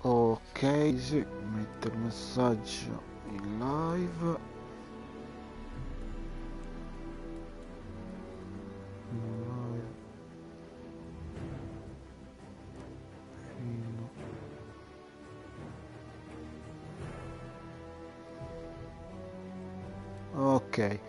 Ok, sì, metto il messaggio in live. Ok,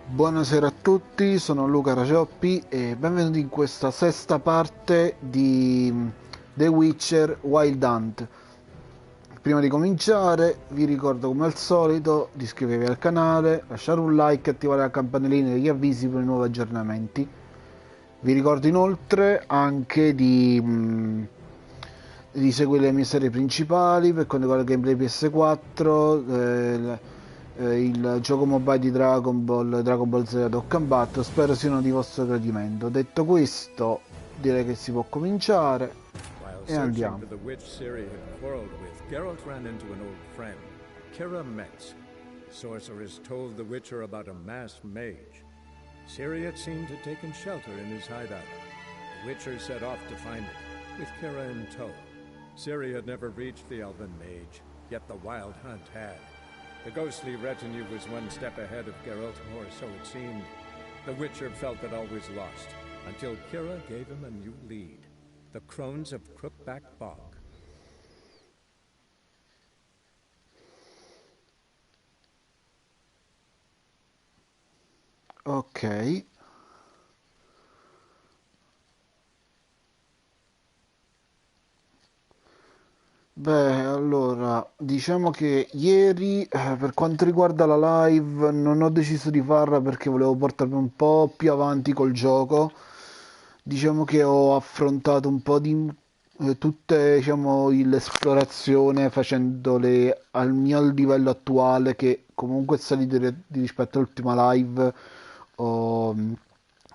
buonasera a tutti, sono Luca Racioppi e benvenuti in questa sesta parte di The Witcher Wild Hunt. Prima di cominciare vi ricordo come al solito di iscrivervi al canale, lasciare un like e attivare la campanellina degli avvisi per i nuovi aggiornamenti. Vi ricordo inoltre anche di seguire le mie serie principali per quanto riguarda il gameplay PS4, il gioco mobile di Dragon Ball Z Dokkan Battle. Spero siano di vostro gradimento. Detto questo, direi che si può cominciare While e searching andiamo. for the witch Ciri had quarreled with, Geralt ran into an old friend, Kira Metz. The sorceress told the Witcher about a masked mage. Ciri had seemed to have taken shelter in his hideout. The Witcher set off to find it, with Kira in tow. Ciri had never reached the elven mage, yet the wild hunt had. The ghostly retinue was one step ahead of Geralt, or so it seemed. The Witcher felt that all was lost, until Kira gave him a new lead. The Crones of Crookback Bog. Ok. Beh, allora, diciamo che ieri, per quanto riguarda la live, non ho deciso di farla perché volevo portarmi un po' più avanti col gioco. Diciamo che ho affrontato un po' di tutte, diciamo, l'esplorazione facendole al mio livello attuale, che comunque è salito rispetto all'ultima live. Ho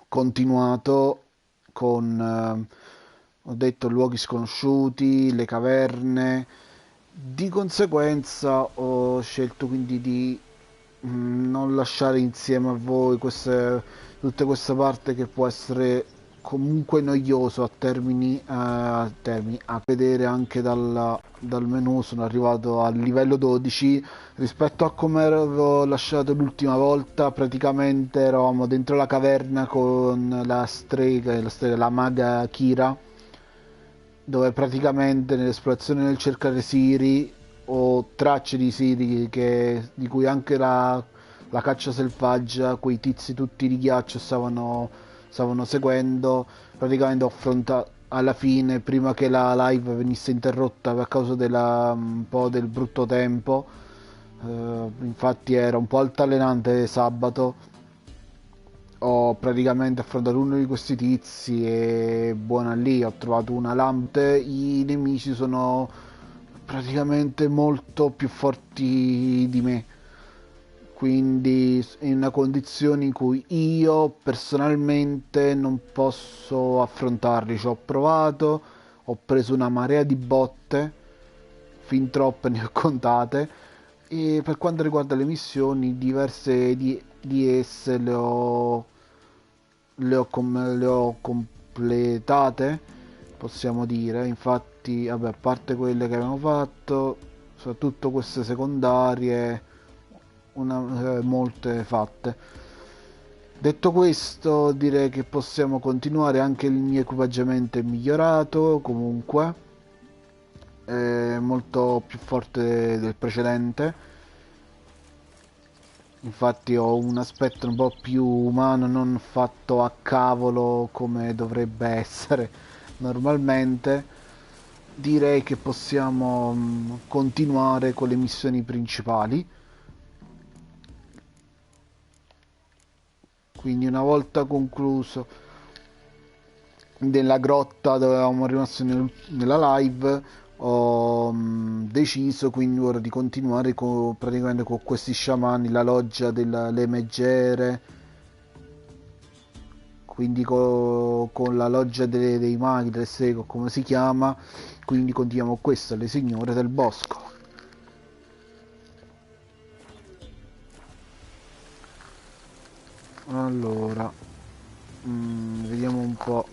continuato con, ho detto, luoghi sconosciuti, le caverne. Di conseguenza ho scelto quindi di non lasciare insieme a voi tutta questa parte che può essere comunque noioso a vedere anche dal menu. Sono arrivato al livello 12 rispetto a come avevo lasciato l'ultima volta. Praticamente eravamo dentro la caverna con la maga Kira, dove praticamente nell'esplorazione nel cercare Siri o tracce di Siri di cui anche la caccia selvaggia, quei tizi tutti di ghiaccio stavano seguendo. Praticamente ho affrontato alla fine, prima che la live venisse interrotta per causa un po' del brutto tempo. Infatti era un po' altalenante sabato. Ho praticamente affrontato uno di questi tizi e buona lì, ho trovato una lampe. I nemici sono praticamente molto più forti di me, quindi in una condizione in cui io personalmente non posso affrontarli. Ci ho provato, ho preso una marea di botte, fin troppe ne ho contate. E per quanto riguarda le missioni, diverse di esse le ho completate, possiamo dire. Infatti, vabbè, a parte quelle che abbiamo fatto, soprattutto queste secondarie, molte fatte. Detto questo, direi che possiamo continuare. Anche il mio equipaggiamento è migliorato, comunque è molto più forte del precedente. Infatti ho un aspetto un po' più umano, non fatto a cavolo come dovrebbe essere normalmente. Direi che possiamo continuare con le missioni principali. Quindi una volta concluso della grotta dove eravamo rimasti nella live, ho deciso quindi ora di continuare praticamente con questi sciamani, la loggia delle meggere, quindi con la loggia dei maghi, del seco, come si chiama. Quindi continuiamo questa, le signore del bosco. Allora, vediamo un po'.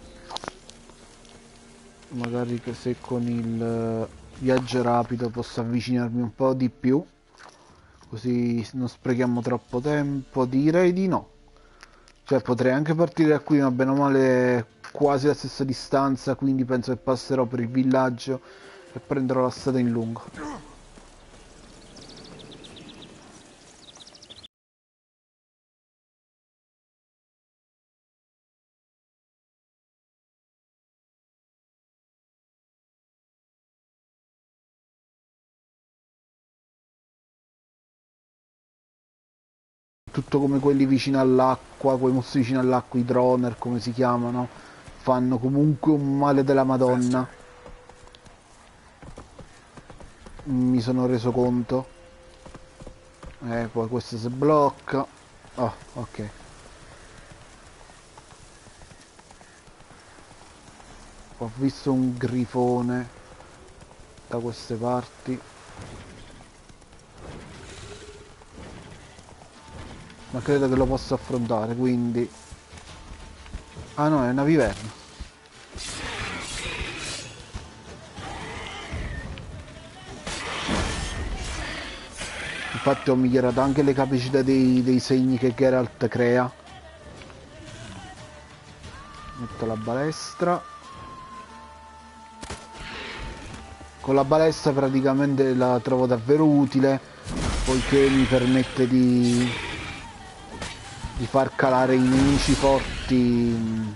magari che se con il viaggio rapido posso avvicinarmi un po' di più, così non sprechiamo troppo tempo. Direi di no. Cioè potrei anche partire da qui, ma bene o male quasi la stessa distanza, quindi penso che passerò per il villaggio e prenderò la strada in lungo. Tutto come quelli vicino all'acqua, quei mostri vicino all'acqua, i droner come si chiamano, fanno comunque un male della Madonna. Mi sono reso conto. Poi questo si blocca. Oh, ok. Ho visto un grifone da queste parti, ma credo che lo possa affrontare, quindi... Ah no, è una viverna. Infatti ho migliorato anche le capacità dei segni che Geralt crea. Metto la balestra. Con la balestra praticamente la trovo davvero utile, poiché mi permette di far calare i nemici forti,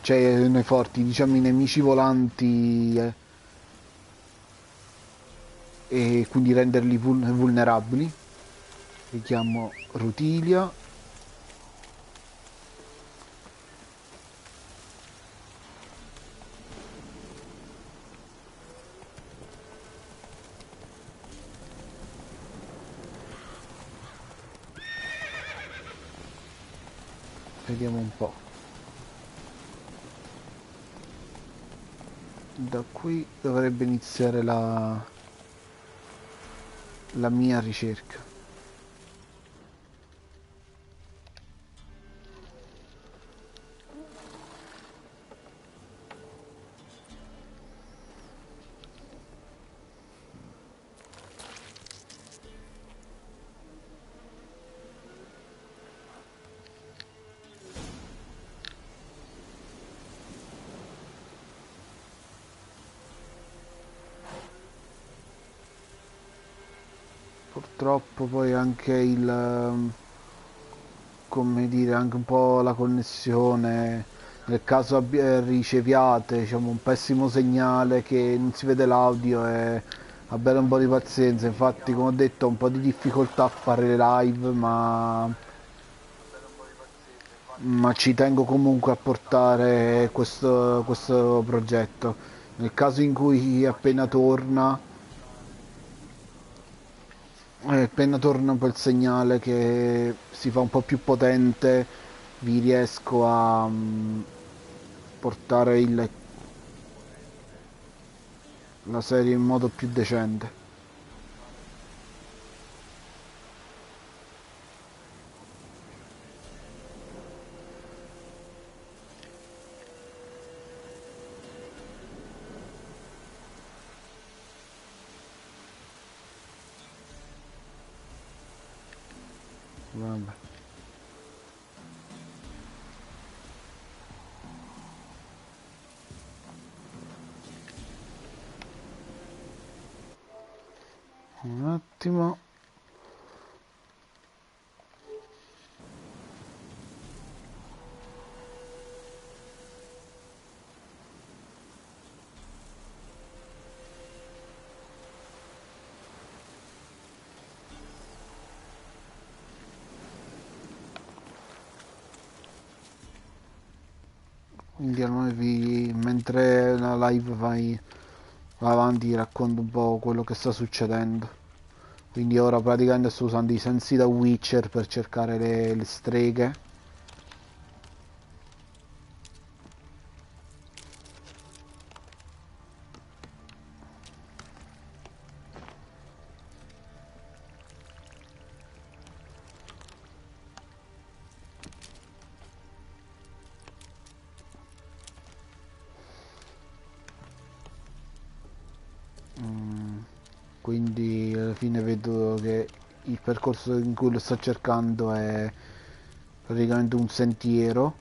cioè nei forti, diciamo i nemici volanti, e quindi renderli vulnerabili. Richiamo Rutilia. Vediamo un po'. Da qui dovrebbe iniziare la mia ricerca. Purtroppo poi anche come dire, anche un po' la connessione, nel caso riceviate, diciamo, un pessimo segnale che non si vede l'audio, e abbiate un po' di pazienza. Infatti, come ho detto, ho un po' di difficoltà a fare le live, ma ci tengo comunque a portare questo progetto. Nel caso in cui appena torna un po' il segnale che si fa un po' più potente, vi riesco a portare la serie in modo più decente. Vabbè. Un attimo. Quindi mentre la live va avanti, racconto un po' quello che sta succedendo. Quindi ora praticamente sto usando i sensi da Witcher per cercare le streghe. quindi alla fine vedo che il percorso in cui lo sto cercando è praticamente un sentiero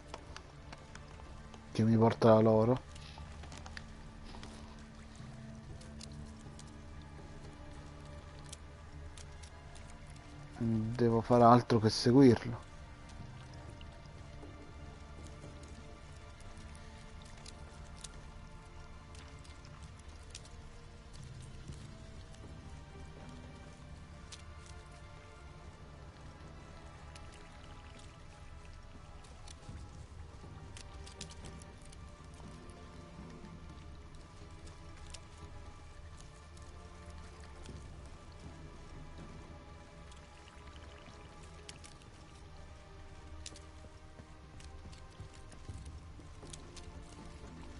che mi porta da loro. Non devo fare altro che seguirlo.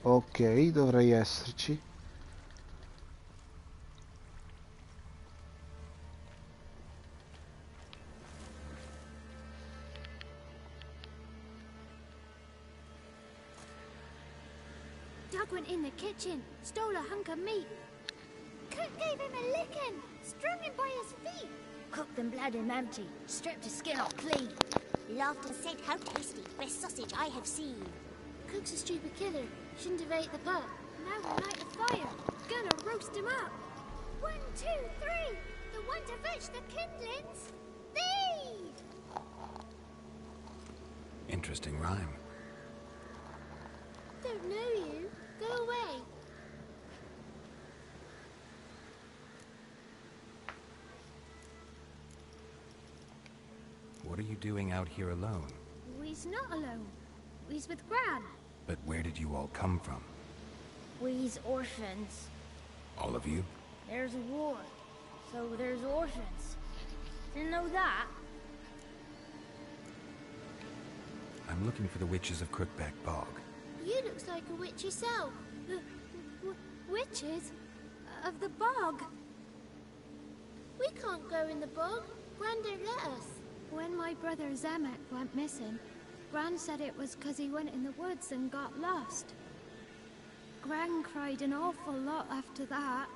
Ok, dovrei esserci. Doug went in the kitchen, stole a hunk of meat. Cook gave him a licking, strung him by his feet. Cooked and bled him empty, stripped his skin off clean. Laughed and said, "How tasty, best sausage I have seen." Cook's a stupid killer, shouldn't have ate the butt. Now we'll light a fire, gonna roast him up. 1, 2, 3, the one to fetch the kindlings. Thee! Interesting rhyme. Don't know you. Go away. What are you doing out here alone? We's not alone. We's with Gran. But where did you all come from? We's orphans. All of you? There's a war, so there's orphans. Didn't know that? I'm looking for the witches of Crookback Bog. You looks like a witch yourself. Witches? Of the bog? We can't go in the bog. Gran don't let us. When my brother Zemek went missing, Gran said it was 'cause he went in the woods and got lost. Gran cried an awful lot after that.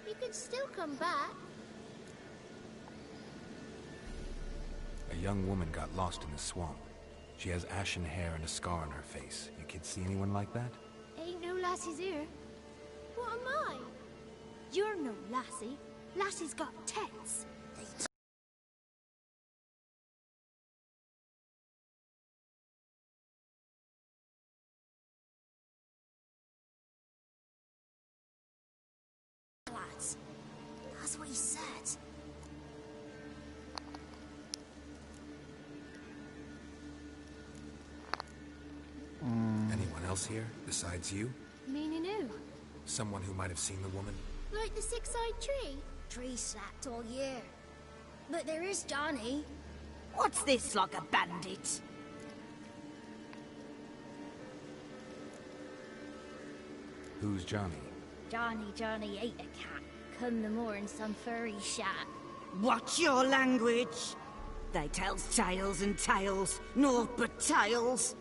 You can still come back. A young woman got lost in the swamp. She has ashen hair and a scar on her face. You kids see anyone like that? Ain't no lassies here. What am I? You're no lassie. Lassie's got tits. Lads, that's what he said. Anyone else here besides you? Meaning who? Someone who might have seen the woman? Like the six-eyed tree? Tree slacked all year. But there is Johnny. What's this, like a bandit? Who's Johnny? Johnny ate a cat. Come the moor in some furry shack. What's your language? They tells tales and tales, naught but tales.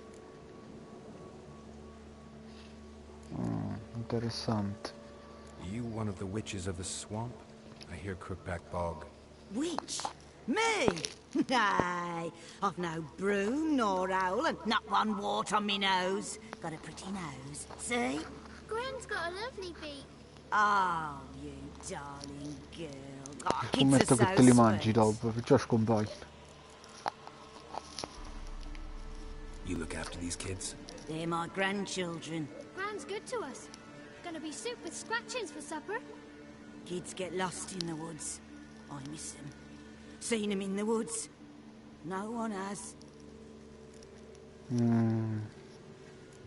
Interessante. You one of the witches of the swamp? I hear Crookback Bog. Witch? Me? Nay, I've no broom nor owl and not one wart on me nose. Got a pretty nose, see? Gran's got a lovely beak. Oh, you darling girl. Oh, Scommetto kids are che so te li mangi sweet. dopo, perciò scompaiono. You look after these kids? They're my grandchildren. Gran's good to us. Gonna be soup with scratchings for supper. Kids get lost in the woods. I miss them. Seen them in the woods. No one has.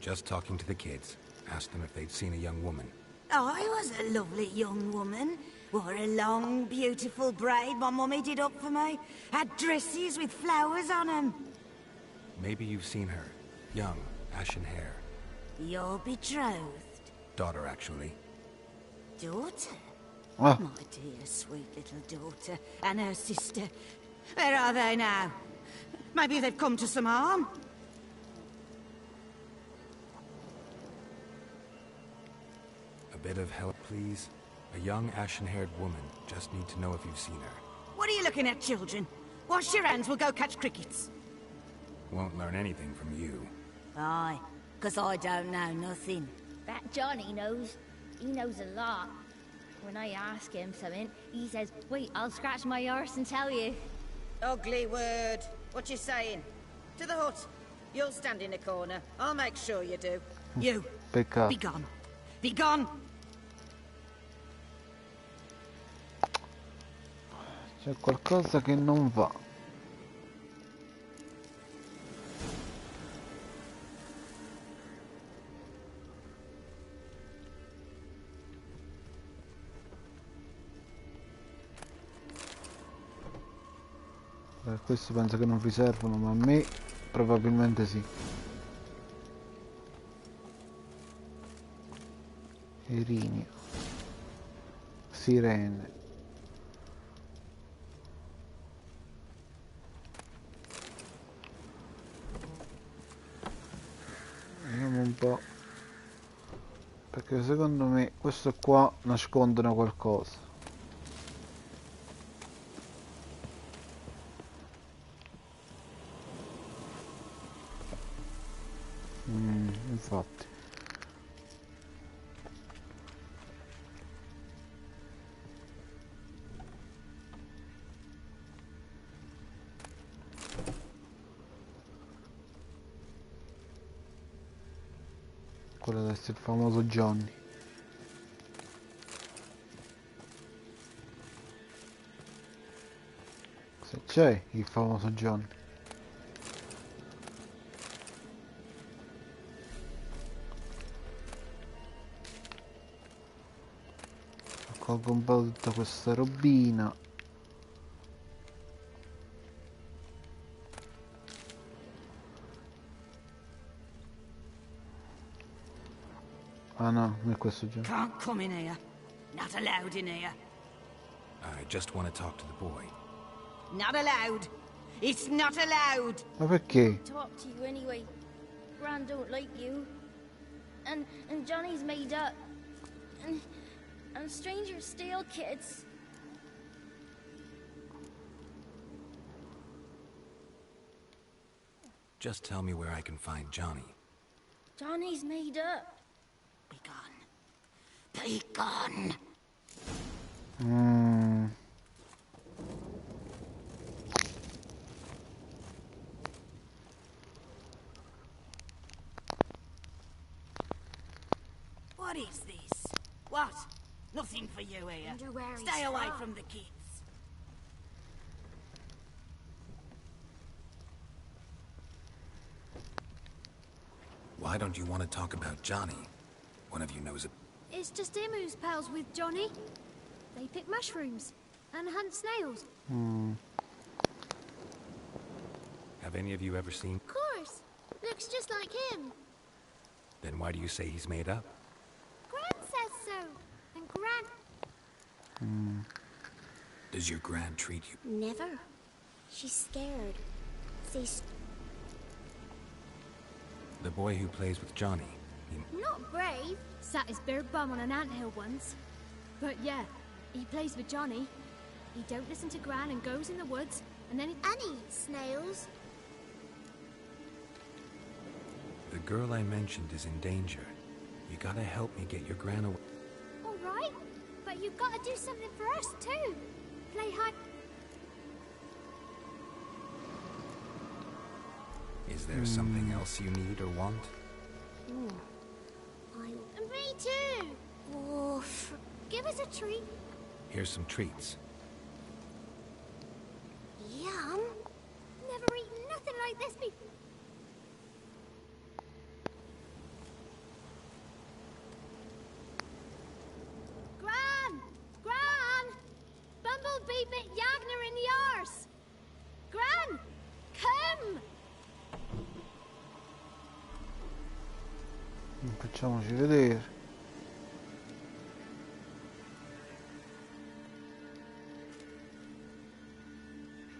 Just talking to the kids. Asked them if they'd seen a young woman. I was a lovely young woman. Wore a long, beautiful braid my mummy did up for me. Had dresses with flowers on them. Maybe you've seen her. Young, ashen hair. Your betrothed Daughter, actually. daughter? Ah, My dear, sweet little daughter. And her sister. Where are they now? Maybe they've come to some harm. A bit of help, please? A young, ashen-haired woman. Just need to know if you've seen her. What are you looking at, children? Wash your hands, we'll go catch crickets. Won't learn anything from you. Aye, 'cause I don't know nothing. That Johnny knows. He knows a lot. When I ask him something, he says, wait, I'll scratch my arse and tell you. Ugly word. What you saying? To the hut. You'll stand in a corner. I'll make sure you do. You. Peccato. Be gone. Be gone. C'è qualcosa che non va. Questo penso che non vi servono, ma a me probabilmente sì. Erinio. Sirene. Vediamo un po'. Perché secondo me questo qua nascondono qualcosa. Infatti. Quello deve essere il famoso Johnny. Se c'è il famoso Johnny. Colgo un po' tutta questa robina. Ah no, non è questo già. Can't come in here. Not allowed in here. I just want to talk to the boy. Not allowed. It's not allowed. Ma perché? Talk to you anyway. Gran don't like you. And Johnny's made up. And strangers steal kids. Just tell me where I can find Johnny. Johnny's made up. Be gone. Be gone. What is this? What? Nothing for you here. Wonder where he's Stay away from. from the kids. Why don't you want to talk about Johnny? One of you knows it. It's just him who's pals with Johnny. They pick mushrooms and hunt snails. Have any of you ever seen? Of course. Looks just like him. Then why do you say he's made up? Gran says so. And Gran... Does your gran treat you? Never. She's scared. The boy who plays with Johnny. Not brave. Sat his bare bum on an anthill once. But yeah, he plays with Johnny. He don't listen to Gran and goes in the woods, and then he... And eats snails. The girl I mentioned is in danger. You gotta help me get your gran away. All right, but you've got to do something for us too. Play hide... Is there something else you need or want? Me too. Oof. Give us a treat. Here's some treats. Yum. Never eaten nothing like this before. Gran! Gran! Bumblebee bit Yagner in the arse. Gran! Come! Facciamoci vedere.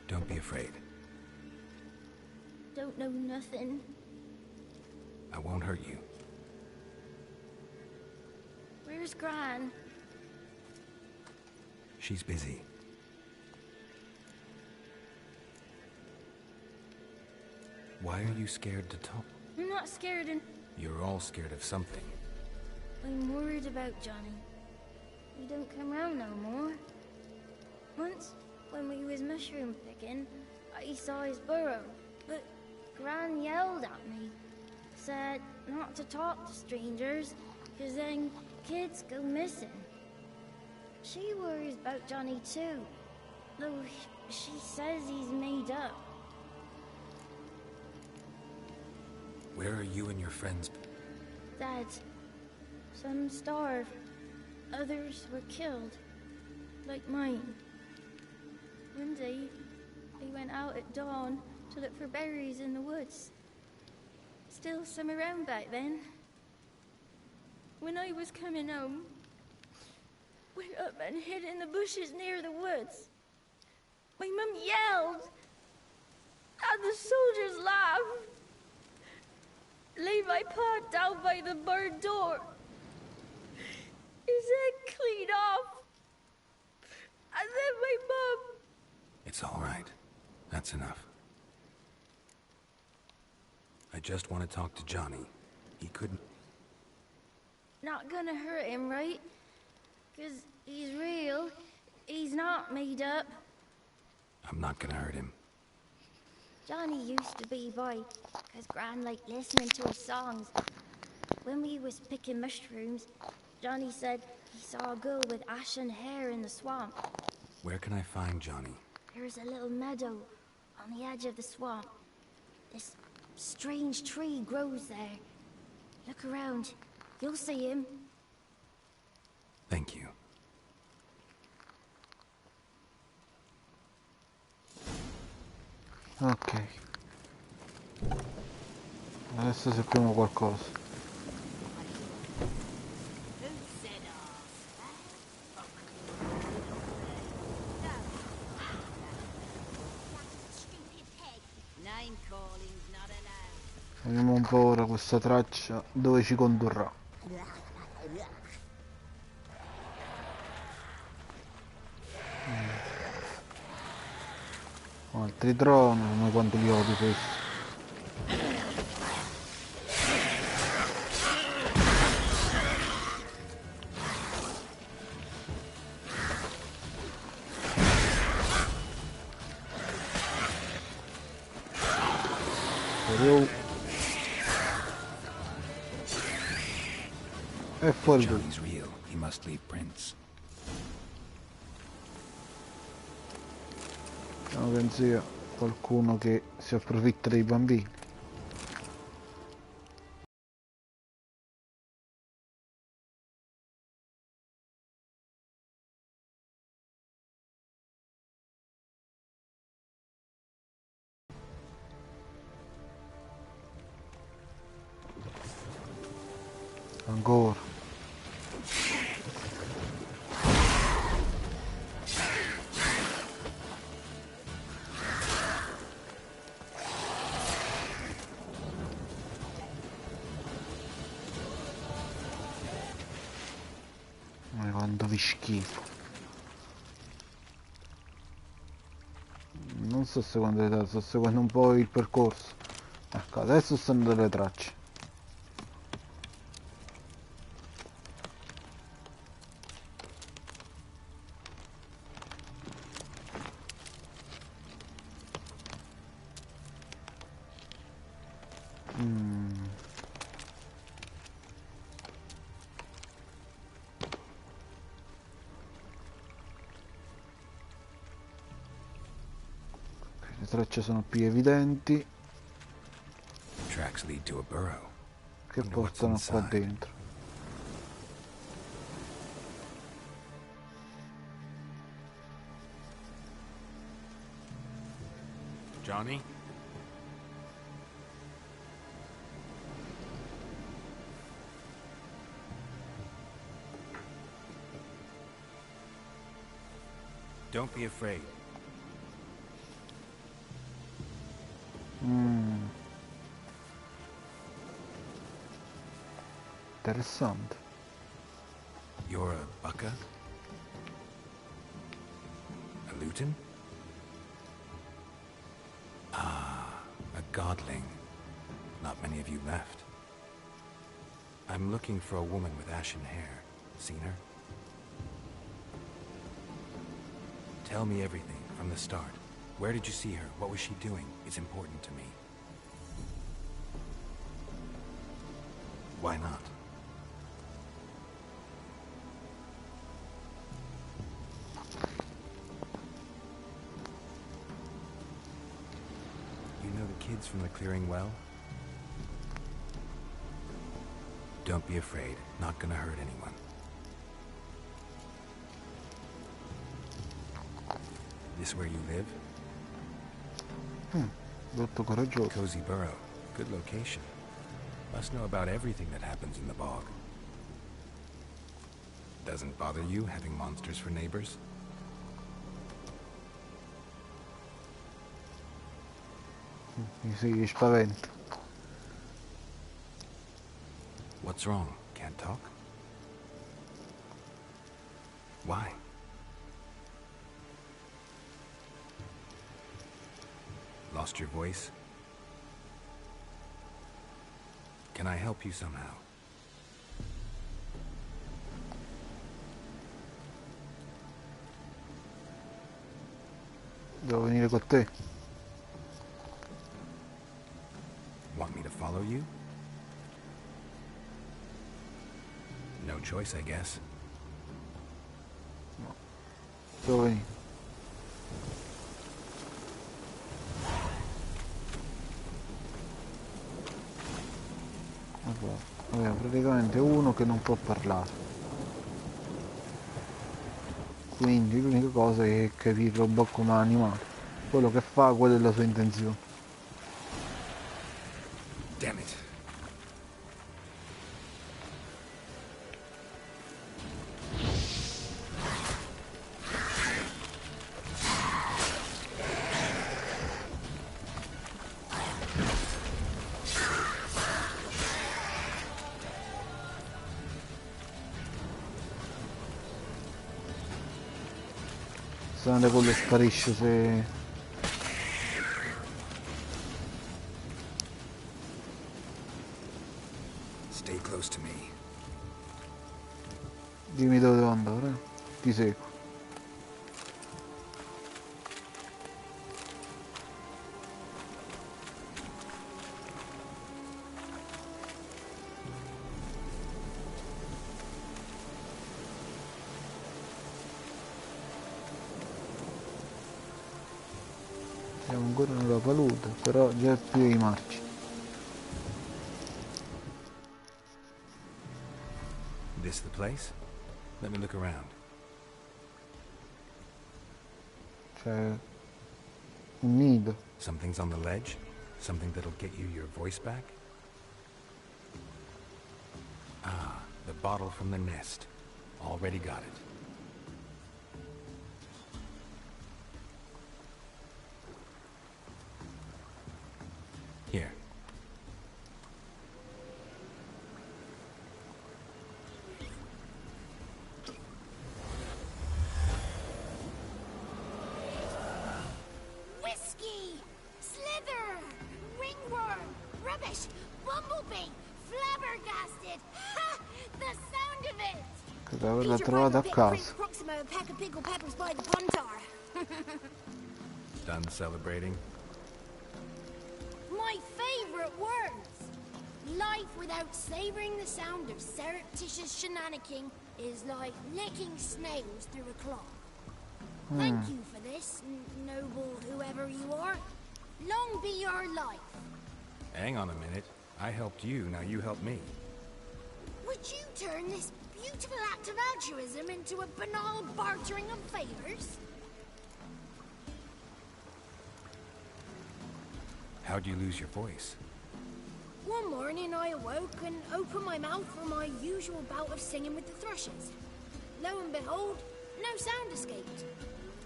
Don't be afraid. Don't know nothing. I won't hurt you. Where's Gran? She's busy. Why are you scared to talk? I'm not scared and You're all scared of something. I'm worried about Johnny. He don't come round no more. Once, when we was mushroom picking, I saw his burrow, but Gran yelled at me. Said not to talk to strangers, 'cause then kids go missing. She worries about Johnny too, though she says he's made up. Where are you and your friends? Dad, some starved, others were killed, like mine. One day, we went out at dawn to look for berries in the woods. Still some around back then. When I was coming home, went up and hid in the bushes near the woods. My mum yelled, and the soldiers laughed. Laid my pa down by the barn door. His head clean off. And then my mum... It's all right. That's enough. I just want to talk to Johnny. He couldn't... Not gonna hurt him, right? 'Cause he's real. He's not made up. I'm not gonna hurt him. Johnny used to be boy, 'cause Gran liked listening to his songs. When we was picking mushrooms, Johnny said he saw a girl with ashen hair in the swamp. Where can I find Johnny? There's a little meadow on the edge of the swamp. This strange tree grows there. Look around. You'll see him. Thank you. Ok. Adesso sappiamo qualcosa. Vediamo un po' ora questa traccia dove ci condurrà. Altri droni, ma quanto li odio questi. E fuori lui. Johnny's real. He must leave prints. Non penso io qualcuno che si approfitta dei bambini. Ancora. Ma quanto vi schifo. Non sto seguendo le tracce, sto seguendo un po' il percorso. Ecco, adesso stanno delle tracce. Le tracce sono più evidenti, Tracks lead to a burrow. che Wonder what's portano qua inside. dentro. Johnny? Don't be afraid. Interessante. You're a bucka? Luton? Ah, a godling. Not many of you left. I'm looking for a woman with ashen hair. Seen her? Tell me everything, from the start. Where did you see her? What was she doing? It's important to me. Why not? You know the kids from the clearing well? Don't be afraid. Not gonna hurt anyone. This where you live? Molto coraggioso. Cozy burrow. Good location. Must know about everything that happens in the bog. Doesn't bother you having monsters for neighbors? Mi spaventa. What's wrong? Can't talk? Why? Lost your voice? Can I help you somehow? Devo venire con te. Want me to follow you? No choice, I guess. Devo venire. Abbiamo praticamente uno che non può parlare, quindi l'unica cosa è capire il robot come animale, quello che fa, quella è la sua intenzione. Damn it. Se quello sparisce, se... Stay close to me. Dimmi dove devo andare, ti seguo. Siamo ancora nella palude, però già più i marci. This the place? Let me look around. C'è un nido. Something's on the ledge? Something that'll get you your voice back? Ah, the bottle from the nest. Already got it. Here. Whiskey! Slither! Ringworm! Rubbish! Bumblebee! Flabbergasted! Ha! The sound of it! Che l'ha trovata a casa. Proximo pack of pickle peppers by the puntar. Done celebrating? My favorite words! Life without savoring the sound of surreptitious shenanigans is like licking snails through a cloth. Thank you for this, noble whoever you are. Long be your life. Hang on a minute. I helped you, now you help me. Would you turn this beautiful act of altruism into a banal bartering of favors? How'd you lose your voice? One morning I awoke and opened my mouth for my usual bout of singing with the thrushes. Lo and behold, no sound escaped.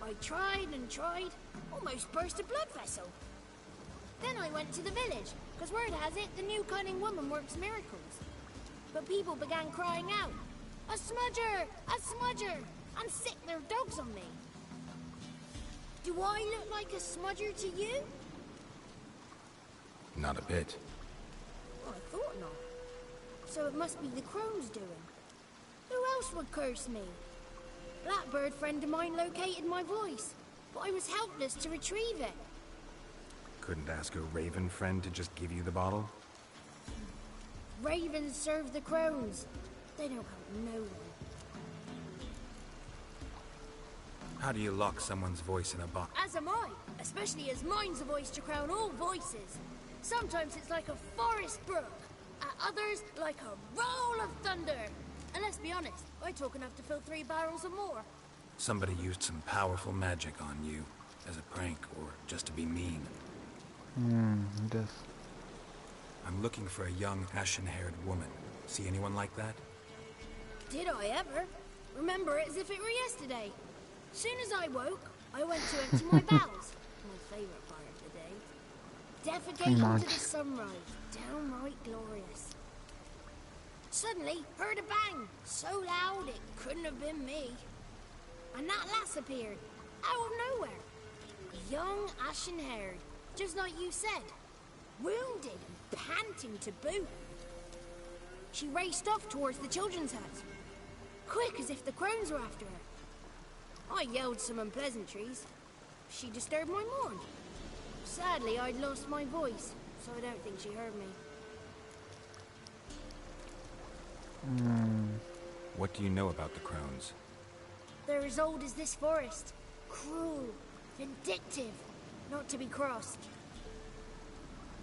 I tried and tried, almost burst a blood vessel. Then I went to the village, because word has it the new cunning woman works miracles. But people began crying out, "A smudger! A smudger!" and sick their dogs on me. Do I look like a smudger to you? Not a bit. Well, I thought not. So it must be the crone's doing. Who else would curse me? Blackbird friend of mine located my voice, but I was helpless to retrieve it. Couldn't ask a raven friend to just give you the bottle? Ravens serve the crones. They don't help no one. How do you lock someone's voice in a box? As am I, especially as mine's a voice to crown all voices. Sometimes it's like a forest brook, at others like a roll of thunder. And let's be honest, I talk enough to fill 3 barrels or more. Somebody used some powerful magic on you, as a prank or just to be mean. Yes. I'm looking for a young, ashen-haired woman. See anyone like that? Did I ever? Remember it as if it were yesterday. Soon as I woke, I went to empty my bowels. My favourite part of the day. Defecating to the sunrise. Downright glorious. Suddenly, heard a bang. So loud it couldn't have been me. And that lass appeared. Out of nowhere. Young, ashen-haired. Just like you said. Wounded and panting to boot. She raced off towards the children's house. Quick as if the crones were after her. I yelled some unpleasantries. She disturbed my morn. Sadly, I'd lost my voice, so I don't think she heard me. What do you know about the crones? They're as old as this forest. Cruel, vindictive, not to be crossed.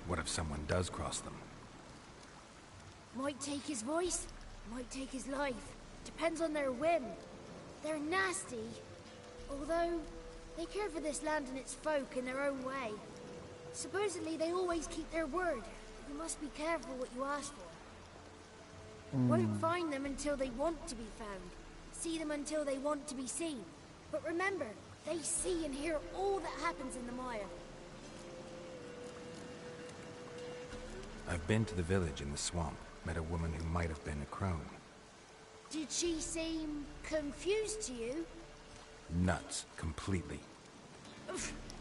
What if someone does cross them? Might take his voice, might take his life. Depends on their whim. They're nasty, although they care for this land and its folk in their own way. Supposedly they always keep their word. You must be careful what you ask for. Won't find them until they want to be found. See them until they want to be seen. But remember, they see and hear all that happens in the mire. I've been to the village in the swamp. Met a woman who might have been a crone. Did she seem confused to you? Nuts, completely.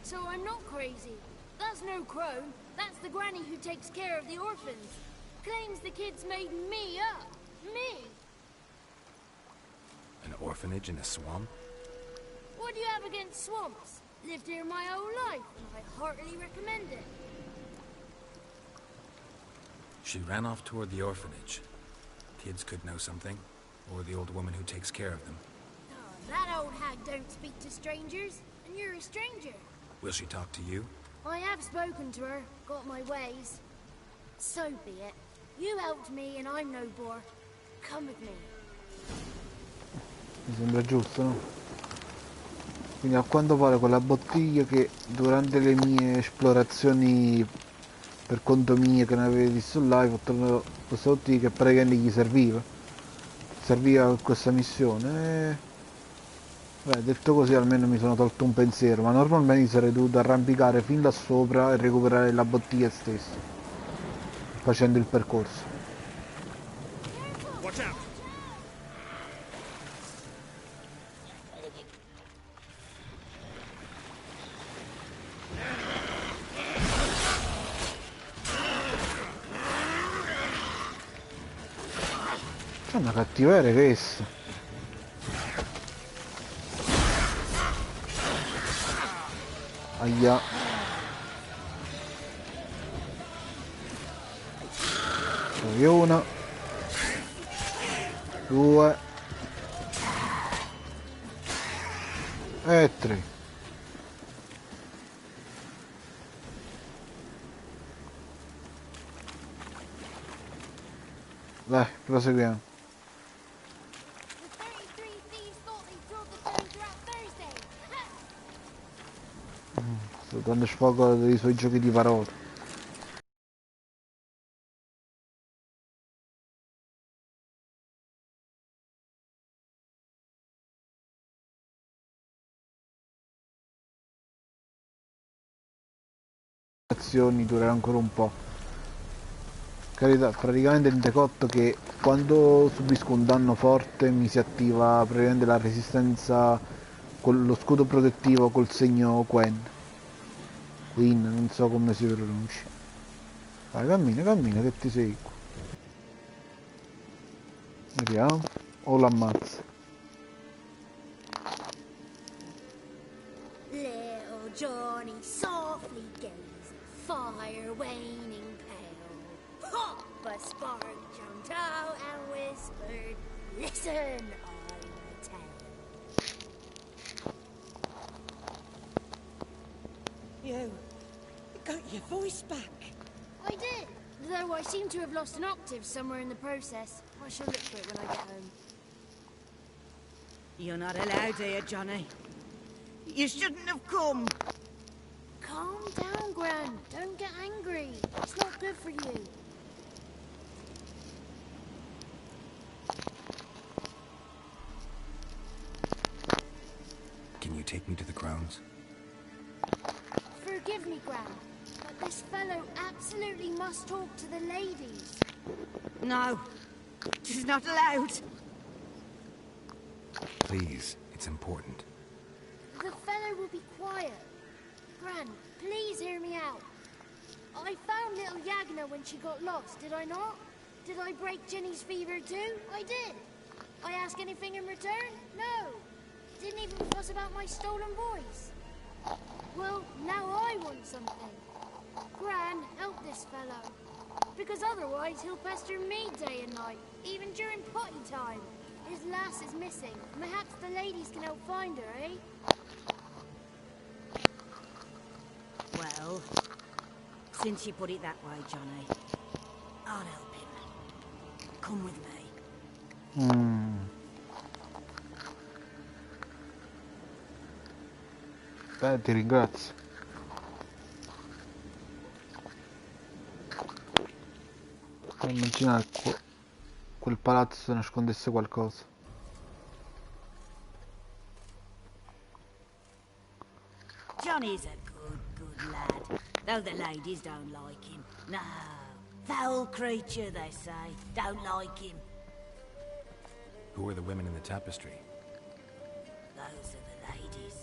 So I'm not crazy. That's no crone. That's the granny who takes care of the orphans. Claims the kids made me up. Me! An orphanage in a swamp? What do you have against swamps? Lived here my whole life, and I heartily recommend it. She ran off toward the orphanage. Kids could know something, or the old woman who takes care of them. Oh, that old hag don't speak to strangers, and you're a stranger. Will she talk to you? I have spoken to her, got my ways. So be it. You helped me, and I'm no bore. Come with me. Mi sembra giusto, no? Quindi a quanto pare quella bottiglia che durante le mie esplorazioni per conto mio che non avevo visto live ho trovato questa bottiglia che praticamente gli serviva per questa missione beh, detto così almeno mi sono tolto un pensiero, ma normalmente sarei dovuto arrampicare fin là sopra e recuperare la bottiglia stessa facendo il percorso. Watch out! C'è una cattiveria che essa. Aia. Poi una. Due. E tre. Dai, proseguiamo. Sto dando sfogo dei suoi giochi di parole. Azioni durerà ancora un po'. Carità, praticamente rende conto che quando subisco un danno forte mi si attiva praticamente la resistenza con lo scudo protettivo col segno Quen. Queen, non so come si pronuncia. Vai, cammina, cammina che ti seguo. Vediamo. O l'ammazza. Little Johnny softly gazed, fire waning pale. Pop! A spark jumped out and whispered, "Listen, I'm a tale." You got your voice back. I did, though I seem to have lost an octave somewhere in the process. I shall look for it when I get home. You're not allowed here, Johnny. You shouldn't have come. Calm down, Gran. Don't get angry. It's not good for you. Can you take me to the grounds? Forgive me, Gran, but this fellow absolutely must talk to the ladies. No, she's not allowed. Please, it's important. The fellow will be quiet. Gran, please hear me out. I found little Yagna when she got lost, did I not? Did I break Jenny's fever too? I did. I ask anything in return? No. Didn't even fuss about my stolen voice. Well, now I want something. Gran, help this fellow. Because otherwise he'll pester me day and night, even during potty time. His lass is missing. Perhaps the ladies can help find her, eh? Well, since you put it that way, Johnny, I'll help him. Come with me. Beh, ti ringrazio. Immaginare quel palazzo nascondesse qualcosa. Johnny's a good lad, though the ladies don't like him. No, foul creature, they say. Don't like him. Who are the women in the tapestry? Those are the ladies.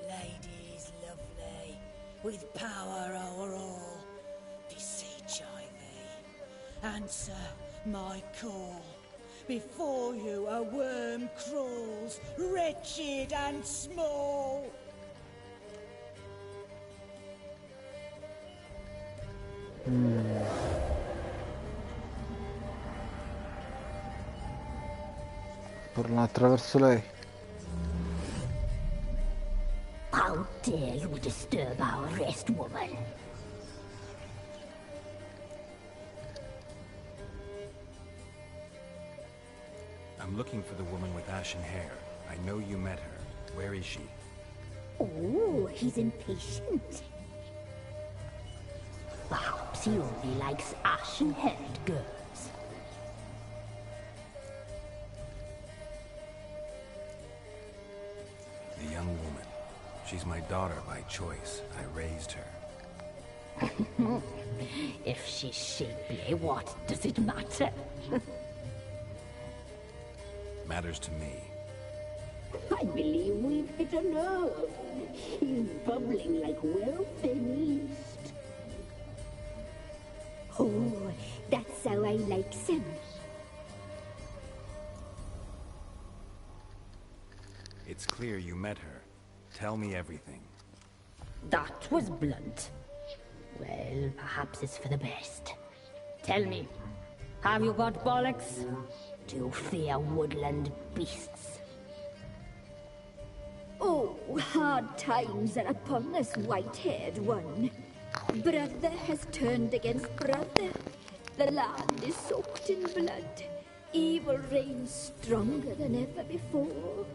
Ladies lovely, with power over all. Beseech I thee, answer my call. Before you a worm crawls, wretched and small. Torna attraverso lei. How dare you disturb our rest, woman? I'm looking for the woman with ashen hair. I know you met her. Where is she? Oh, he's impatient. Perhaps he only likes ashen-haired girls. The young woman. She's my daughter by choice. I raised her. If she's shapely, what does it matter? Matters to me. I believe we've hit a nerve. He's bubbling like well-fed yeast. Oh, that's how I like him. It's clear you met her. Tell me everything. That was blunt. Well, perhaps it's for the best. Tell me, have you got bollocks? Do you fear woodland beasts? Oh, hard times are upon us, white-haired one. Brother has turned against brother. The land is soaked in blood. Evil reigns stronger than ever before.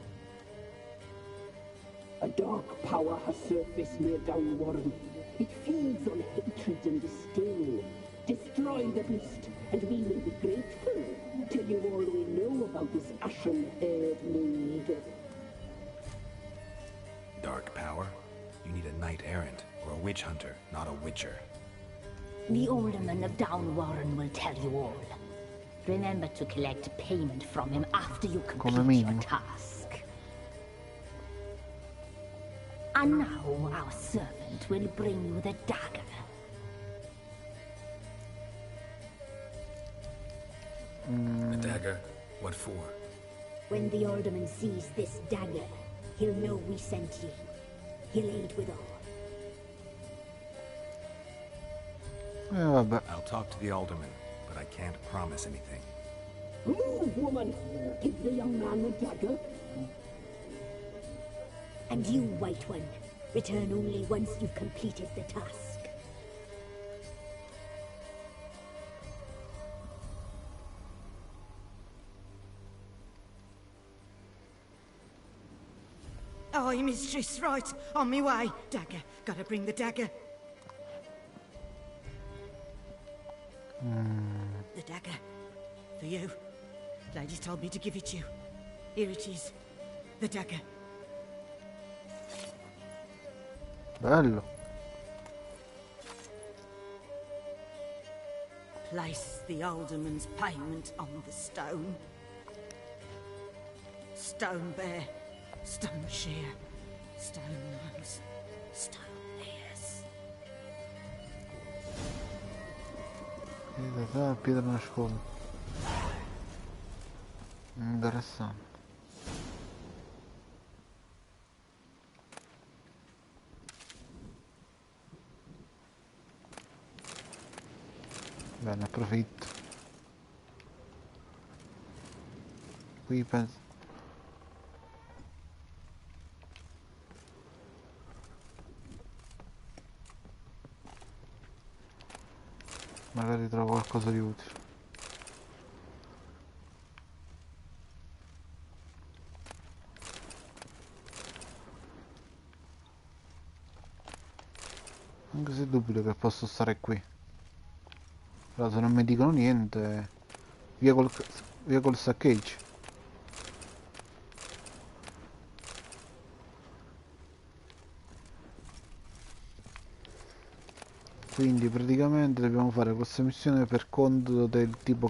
A dark power has surfaced near Downwarren. It feeds on hatred and disdain. Destroy the beast, and we will be grateful. Tell you all we know about this ashen-haired maid. Dark power? You need a knight-errant, or a witch hunter, not a witcher. The alderman of Downwarren will tell you all. remember to collect payment from him after you Come complete your minimo. task. And now our servant will bring you the dagger. The dagger? What for? When the alderman sees this dagger, he'll know we sent you. He'll aid with all. Vabbè. I'll talk to the alderman, but I can't promise anything. Move, woman! Give the young man the dagger. And you, White One, return only once you've completed the task. Aye, mistress, right. On me way. Dagger. Gotta bring the dagger. The dagger. For you. Lady told me to give it you. Here it is. The dagger. Bello. Place the alderman's payment on the stone. Stone bear. Stone shear. Stone nose. Stone ears. Pietra nascosta. Interessante. Bene, approfitto. Qui penso. Magari trovo qualcosa di utile. Anche se dubito che posso stare qui. Però se non mi dicono niente, via col saccheggio. Quindi praticamente dobbiamo fare questa missione per conto del tipo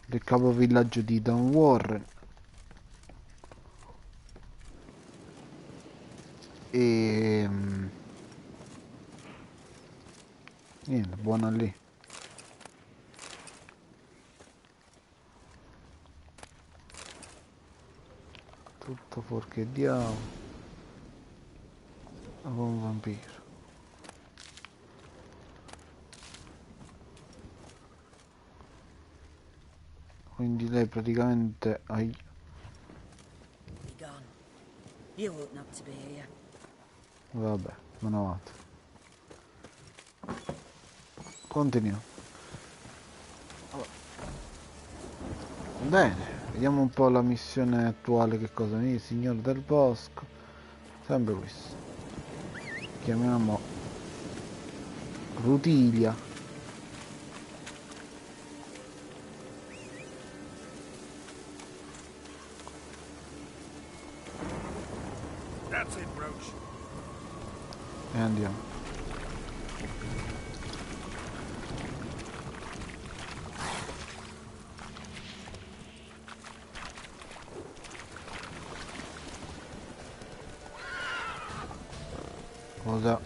del capovillaggio di Don Warren. E niente, buona lì. Tutto fuorché diavolo. Un vampiro. Quindi lei praticamente ha... Be gone. You ought not to be here. Vabbè, non avanti. Continuiamo. Bene, vediamo un po' la missione attuale che cosa mi dice. Signore del bosco. Sempre questo. Chiamiamo Rutilia. That's it, Roach. E andiamo. Cosa?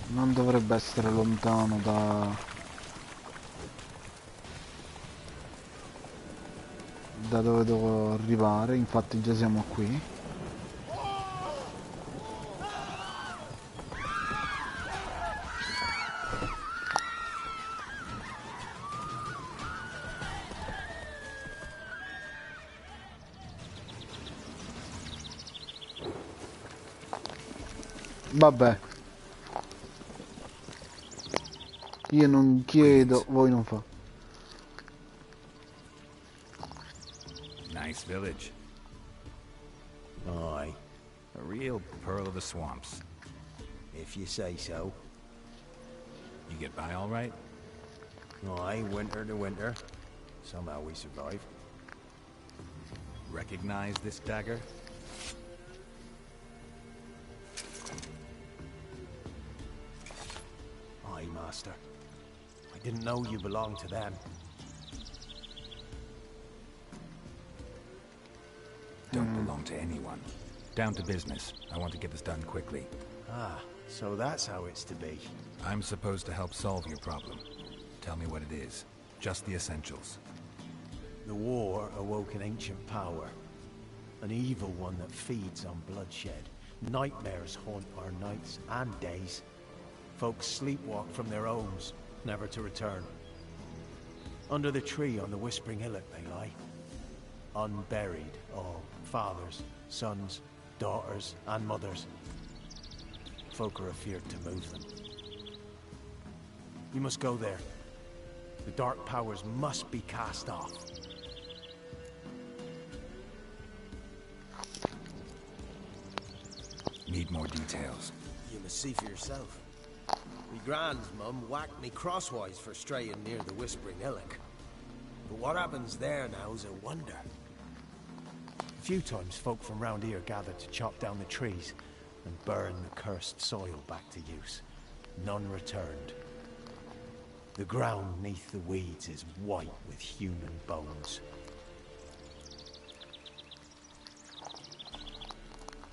Non dovrebbe essere lontano da dove devo arrivare, infatti già siamo qui. Vabbè, io non chiedo, voi non fa. Nice village. Aye, A real pearl of the swamps. if you say so. You get by all right? Aye, winter to winter. Somehow we survive. Recognize this dagger? way, Master. I didn't know you belonged to them. Don't belong to anyone. Down to business. I want to get this done quickly. Ah, so that's how it's to be. I'm supposed to help solve your problem. Tell me what it is. Just the essentials. The war awoke an ancient power. An evil one that feeds on bloodshed. Nightmares haunt our nights and days. Folks sleepwalk from their homes, never to return. Under the tree on the Whispering Hillock they lie. Unburied, all. Fathers, sons, daughters, and mothers. Folk are afeard to move them. You must go there. The dark powers must be cast off. Need more details. You must see for yourself. Me grand's mum whacked me crosswise for straying near the Whispering Hillock. But what happens there now's a wonder. A few times folk from round here gathered to chop down the trees and burn the cursed soil back to use. None returned. The ground neath the weeds is white with human bones.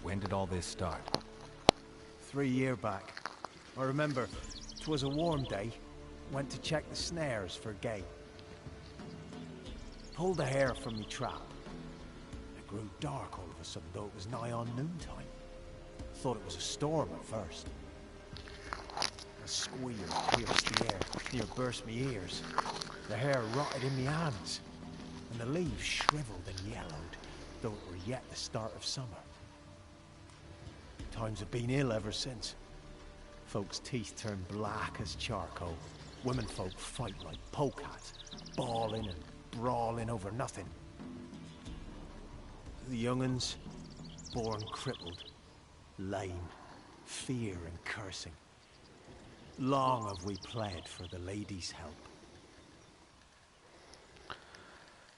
When did all this start? 3 years back. I remember, 'twas a warm day. Went to check the snares for game. Pulled a hare from me trap. It grew dark all of a sudden, though it was nigh on noontime. Thought it was a storm at first. A squeal pierced the air, near burst me ears. The hair rotted in me hands, and the leaves shriveled and yellowed, though it were yet the start of summer. Times have been ill ever since. Folks' teeth turn black as charcoal. Women folk fight like polecats, bawling and brawling over nothing. The young'uns, born crippled, lame, fear and cursing. Long have we pled for the lady's help.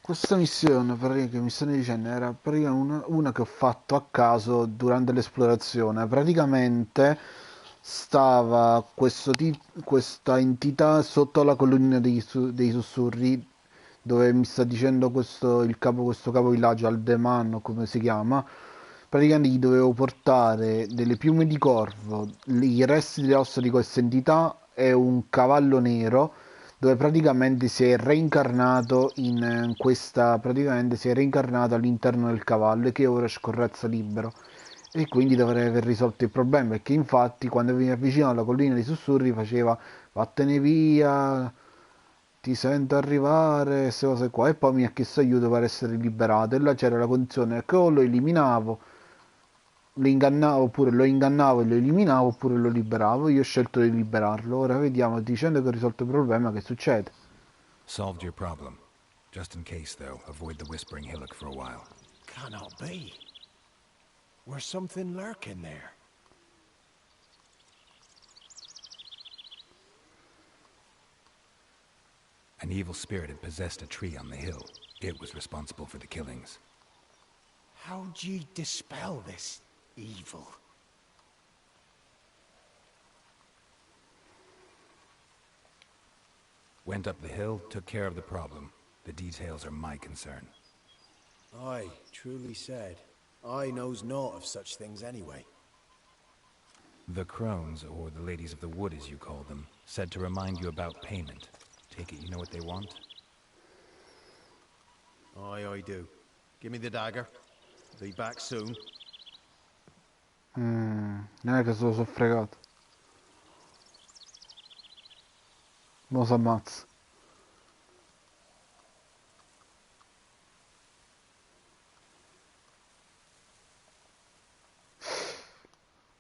Questa missione, che mi stanno dicendo, era praticamente una che ho fatto a caso durante l'esplorazione. Praticamente stava questa entità sotto la collina dei sussurri, dove mi sta dicendo questo capovillaggio, Aldeman, o come si chiama. Praticamente gli dovevo portare delle piume di corvo, i resti delle ossa di questa entità e un cavallo nero, dove praticamente si è reincarnato all'interno del cavallo, e che ora scorrazza libero, e quindi dovrei aver risolto il problema, perché infatti quando mi avvicino alla collina dei sussurri faceva vattene via, ti sento arrivare, queste cose qua, e poi mi ha chiesto aiuto per essere liberato, e là c'era la condizione che o lo eliminavo, lo ingannavo, oppure lo ingannavo e lo eliminavo, oppure lo liberavo. Io ho scelto di liberarlo. Ora vediamo, dicendo che ho risolto il problema, che succede. Solved your problem. Just in case, though, avoid the Whispering Hillock for a while. Cannot be. Where's something lurking there? An evil spirit had possessed a tree on the hill. It was responsible for the killings. How'd ye dispel this evil? Went up the hill, took care of the problem. The details are my concern. Aye, truly said. I knows naught of such things anyway. The crones, or the ladies of the wood as you call them, said to remind you about payment. Take it you know what they want? Aye, I do. Give me the dagger. Be back soon. Non è che se lo so fregato. Mo s'ammazza.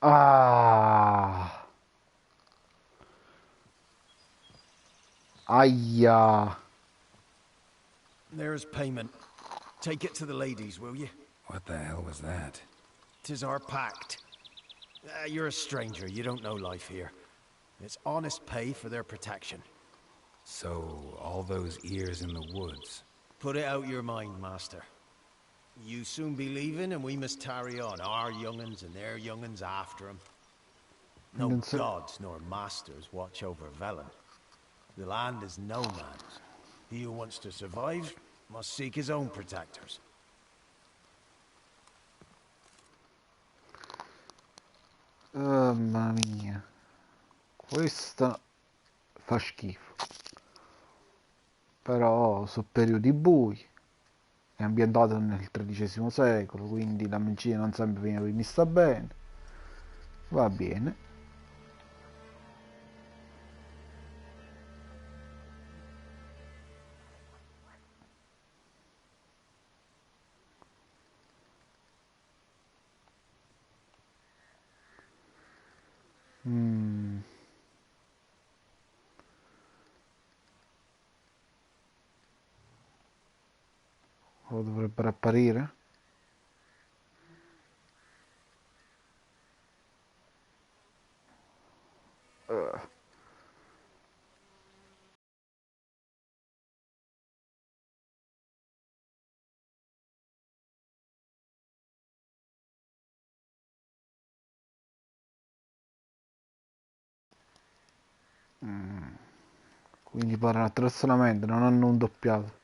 Ah. Aia. There's payment. Take it to the ladies, will you? What the hell was that? 'Tis our pact. You're a stranger, you don't know life here. It's honest pay for their protection. So, all those ears in the woods. Put it out your mind, master. You soon be leaving and we must tarry on, our young'uns and their young'uns after 'em. No gods nor masters watch over Velen. The land is no man's. He who wants to survive must seek his own protectors. Mamma mia. Questa fa schifo. Però sono periodi bui. È ambientato nel XIII secolo, quindi la magia non sempre viene vista bene. Va bene. O dovrebbero apparire? Quindi parlano attraverso la mente, non hanno un doppiato.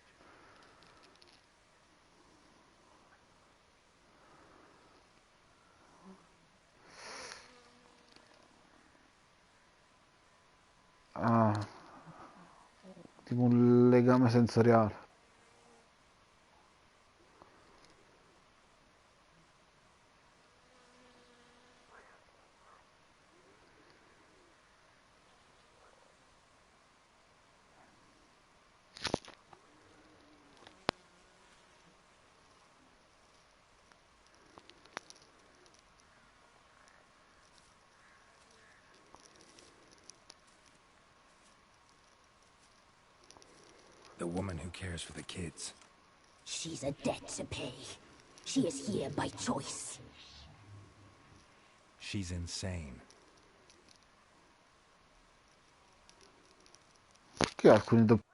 Ah, tipo un legame sensoriale. The woman who cares for the kids. She's a debt to pay. She is here by choice. She's insane. Perché alcuni doppiati?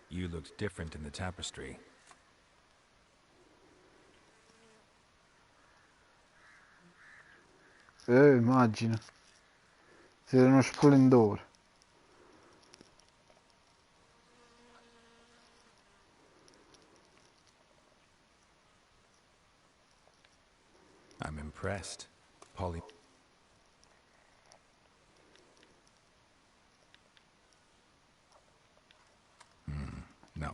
You looked different in the tapestry. Immagino. Siete uno splendore. I'm impressed. Polly. No.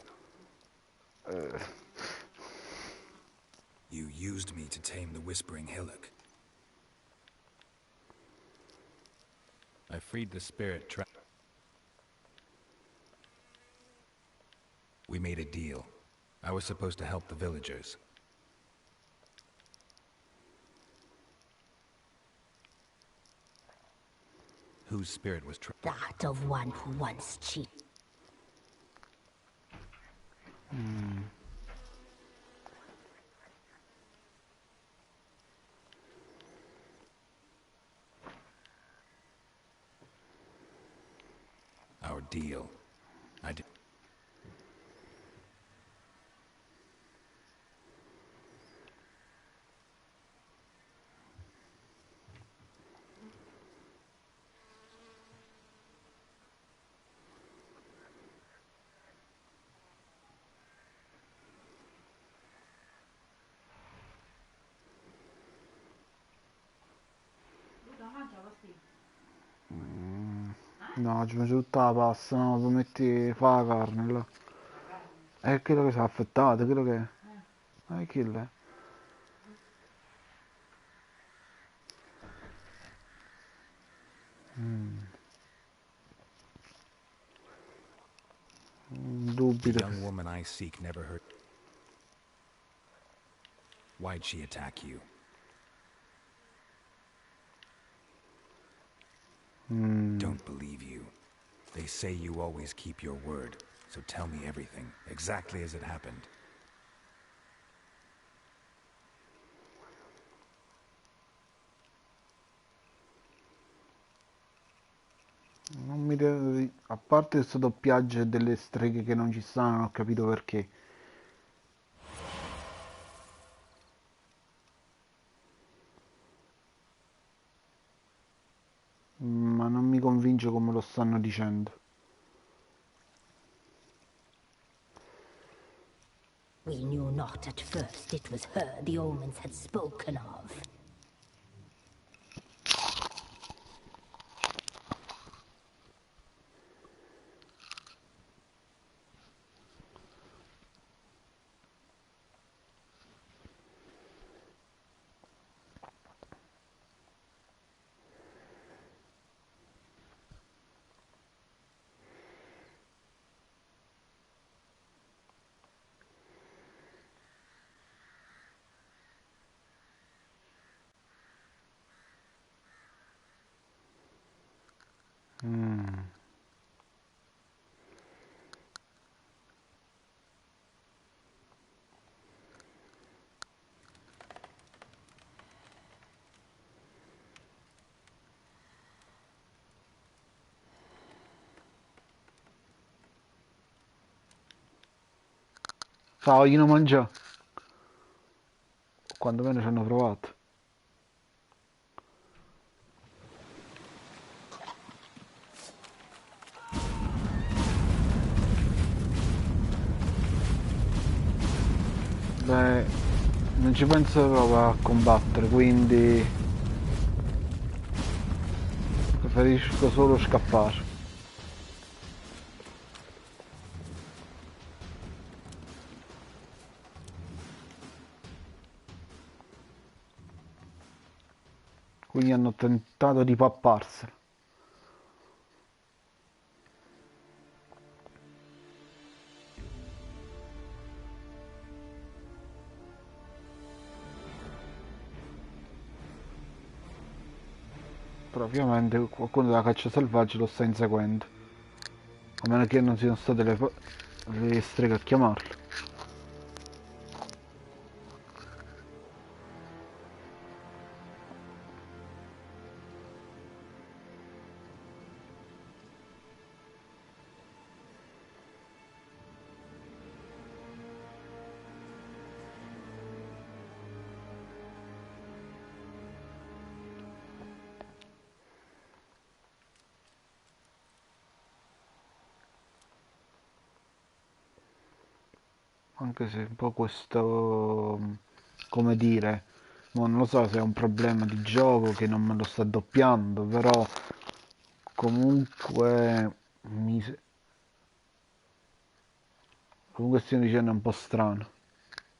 You used me to tame the Whispering Hillock. I freed the spirit trap. We made a deal. I was supposed to help the villagers. Whose spirit was trapped? That of one who once cheated. Our deal. I did. No, ci metti tutta la pasta, no, poi metti, fa la carne là. È quello che si è affettato, quello che è. È quello è. The Dubito. young woman I seek never hurt. Why'd she attack you? Don't believe you. They say you always keep your word, so tell me everything, exactly as it happened. Non mi deve... A parte questo doppiaggio e delle streghe che non ci stanno, non ho capito perché. Ma non mi convince come lo stanno dicendo. We knew not at first it was her the omens had spoken of. Ciao, io non mangia. Quando meno ci hanno provato. Beh, non ci penso proprio a combattere, quindi preferisco solo scappare. Quindi hanno tentato di papparsela. Però ovviamente qualcuno della caccia selvaggia lo sta inseguendo. A meno che non siano state le streghe a chiamarlo. Anche se un po' questo, come dire, non lo so se è un problema di gioco che non me lo sta doppiando, però comunque comunque stiamo dicendo è un po' strano.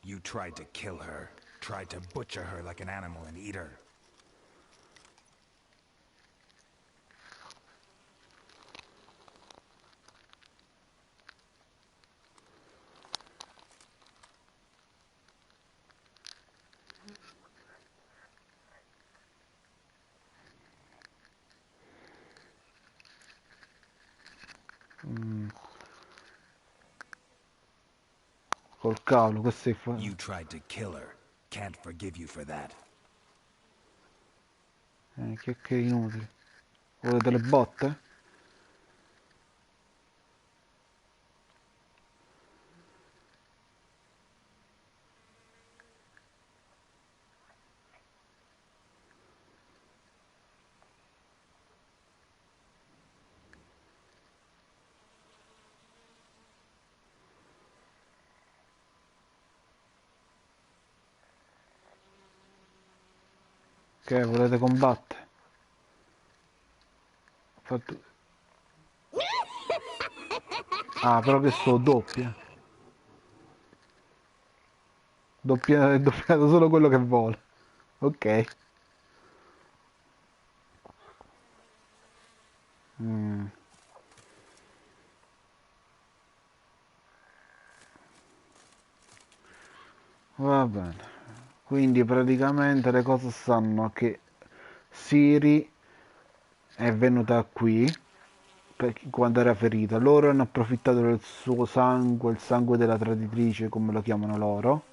You tried to kill her, tried to butcher her like an animal and eat her. Col cavolo, questo è You tried to kill her. Can't forgive you for that. che è inutile. Volete le botte? Che volete combattere? Fatto... Ah, però che sto doppia. Doppia, è doppiato solo quello che vuole. Ok. Va bene. Quindi praticamente le cose stanno che Siri è venuta qui quando era ferita. Loro hanno approfittato del suo sangue, il sangue della traditrice, come lo chiamano loro.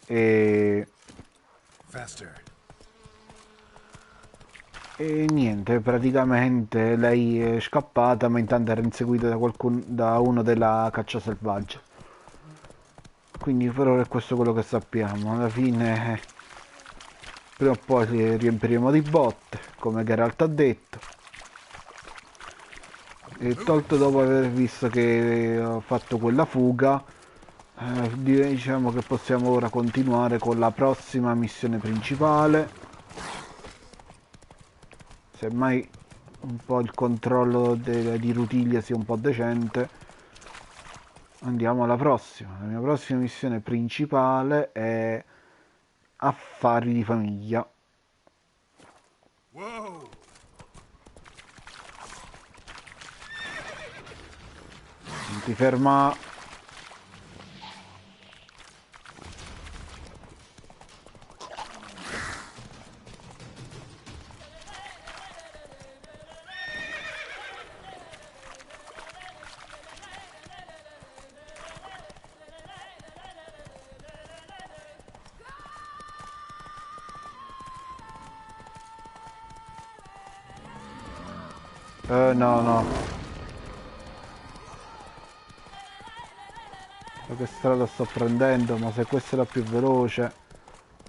E Faster. E niente, praticamente lei è scappata, ma intanto era inseguita da uno della caccia selvaggia. Quindi per ora è questo quello che sappiamo. Alla fine, prima o poi li riempiremo di botte, come Geralt ha detto. E tolto dopo aver visto che ho fatto quella fuga, diciamo che possiamo ora continuare con la prossima missione principale. Semmai un po' il controllo di Rutiglia sia un po' decente, andiamo alla prossima. La mia prossima missione principale è affari di famiglia. Whoa! Non ti ferma. No, no. So che strada sto prendendo, ma se questa è la più veloce,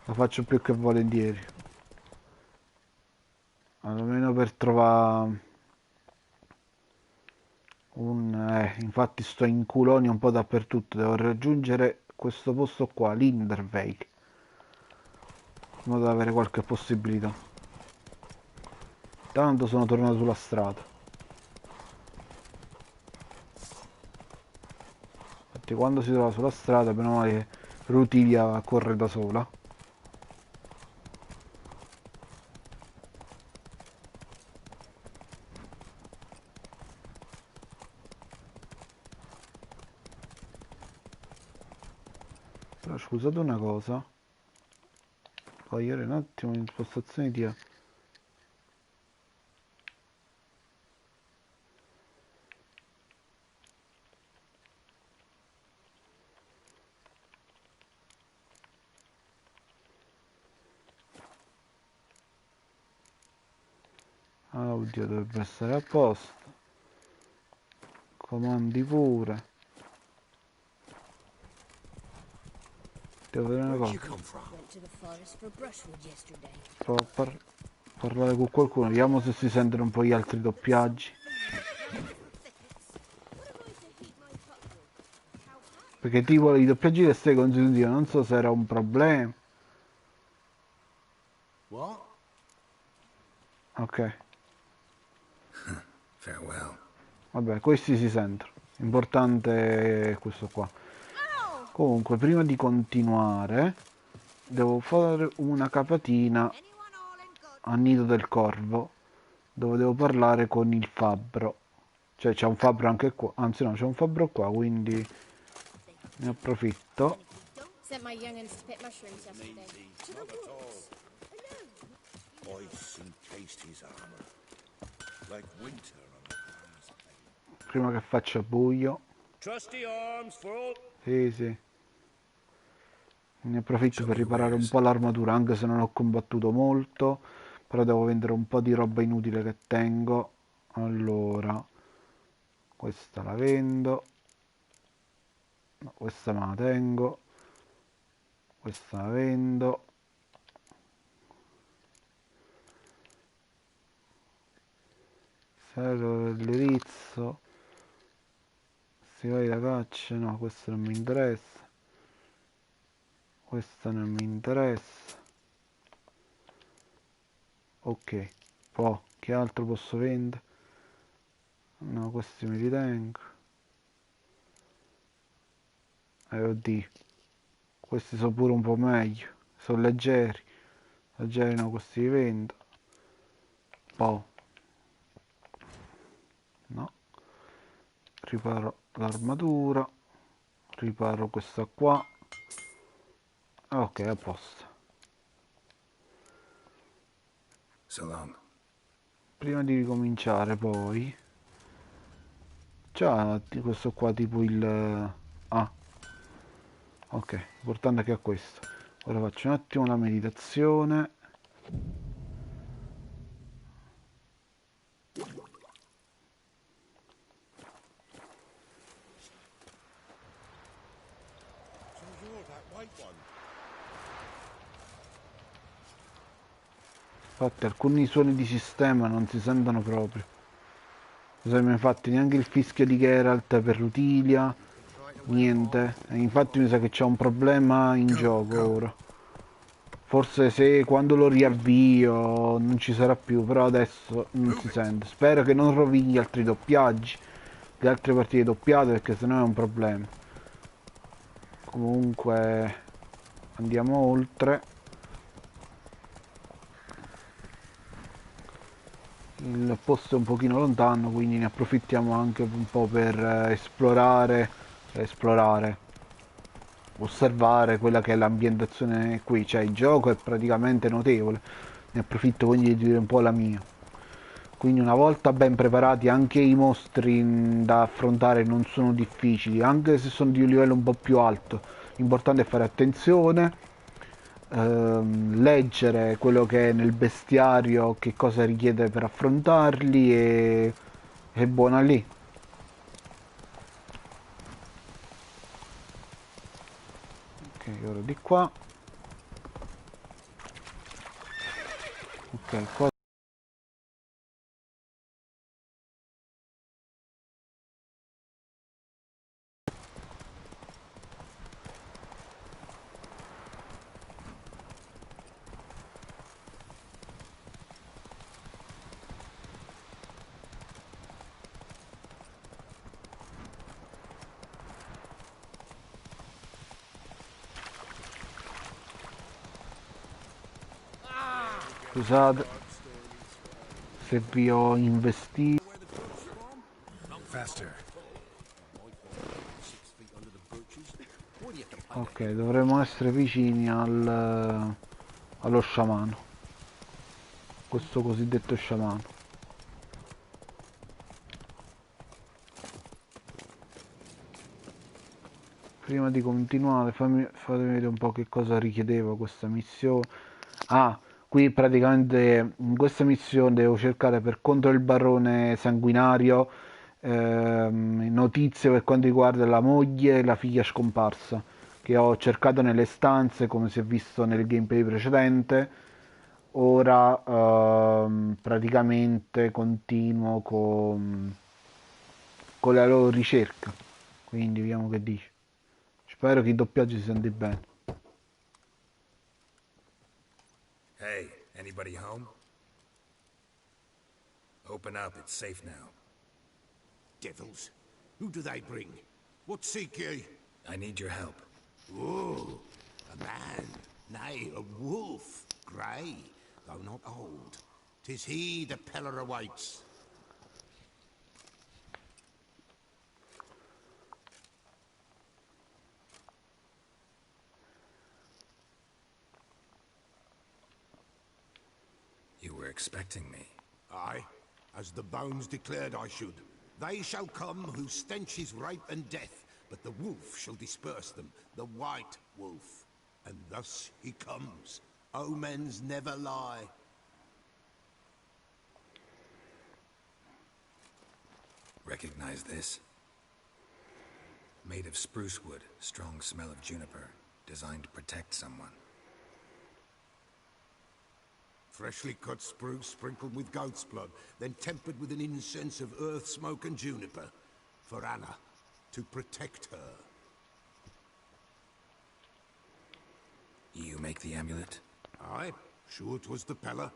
la faccio più che volentieri. Almeno per trovare infatti sto in culoni un po' dappertutto. Devo raggiungere questo posto qua, l'Inderweg, in modo da avere qualche possibilità. Tanto sono tornato sulla strada. Infatti quando si trova sulla strada, meno male che Rutilia corre da sola. Però scusate una cosa, togliere un attimo l'impostazione di... Audio dovrebbe essere a posto. Comandi pure. Devo vedere una cosa. Provo a parlare con qualcuno, vediamo se si sentono un po' gli altri doppiaggi. Perché tipo i doppiaggi che stai consigliando, non so se era un problema. Ok. Farewell. Vabbè, questi si sentono. L'importante è questo qua. Comunque, prima di continuare, devo fare una capatina a Nido del Corvo, dove devo parlare con il fabbro. Cioè, c'è un fabbro anche qua. Anzi, no, c'è un fabbro qua, quindi ne approfitto. Prima che faccia buio. Sì, sì. Ne approfitto per riparare un po' l'armatura, anche se non ho combattuto molto. Però devo vendere un po' di roba inutile che tengo. Allora, questa la vendo. No, questa me la tengo. Questa la vendo. Servo dell'erizzo. Si va da caccia. No, questo non mi interessa. Questa non mi interessa. Ok, poi che altro posso vendere? No, questi mi ritengo. Oddio, questi sono pure un po' meglio, sono leggeri. Leggeri no, questi li vendo. Poi no, riparo l'armatura, riparo questa qua. Ok, a posto. So long. Prima di ricominciare poi c'ha questo qua tipo il ok, l'importante è che ha questo. Ora faccio un attimo la meditazione. Infatti alcuni suoni di sistema non si sentono proprio. Non sembra infatti neanche il fischio di Geralt per l'Utilia, niente. E infatti mi sa che c'è un problema in gioco ora. Forse se quando lo riavvio non ci sarà più, però adesso non si sente. Spero che non rovini gli altri doppiaggi, le altre partite doppiate, perché sennò è un problema. Comunque andiamo oltre. Il posto è un pochino lontano, quindi ne approfittiamo anche un po' per esplorare, osservare quella che è l'ambientazione qui. Cioè il gioco è praticamente notevole, ne approfitto quindi di dire un po' la mia. Quindi una volta ben preparati anche i mostri da affrontare non sono difficili, anche se sono di un livello un po' più alto. L'importante è fare attenzione, leggere quello che è nel bestiario, che cosa richiede per affrontarli e buona lì. Ok, ora di qua. Ok, qua. Scusate se vi ho investito. Faster. Ok, dovremmo essere vicini allo sciamano, questo cosiddetto sciamano. Prima di continuare fatemi vedere un po' che cosa richiedeva questa missione. Qui praticamente in questa missione devo cercare per conto del barone sanguinario notizie per quanto riguarda la moglie e la figlia scomparsa, che ho cercato nelle stanze come si è visto nel gameplay precedente. Ora praticamente continuo con la loro ricerca, quindi vediamo che dice. Spero che i doppiaggi si senti bene. Hey, anybody home? Open up, it's safe now. Devils, who do they bring? What seek ye? I need your help. Oh, a man, nay, a wolf, grey, though not old. 'Tis he the Peller awaits. You were expecting me. Aye, as the bones declared I should. They shall come whose stench is rape and death, but the wolf shall disperse them, the white wolf. And thus he comes. Omens never lie. Recognize this? Made of spruce wood, strong smell of juniper, designed to protect someone. Freshly cut spruce sprinkled with goat's blood, then tempered with an incense of earth, smoke and juniper. For Anna, to protect her. You make the amulet? Aye, sure 'twas the Peller.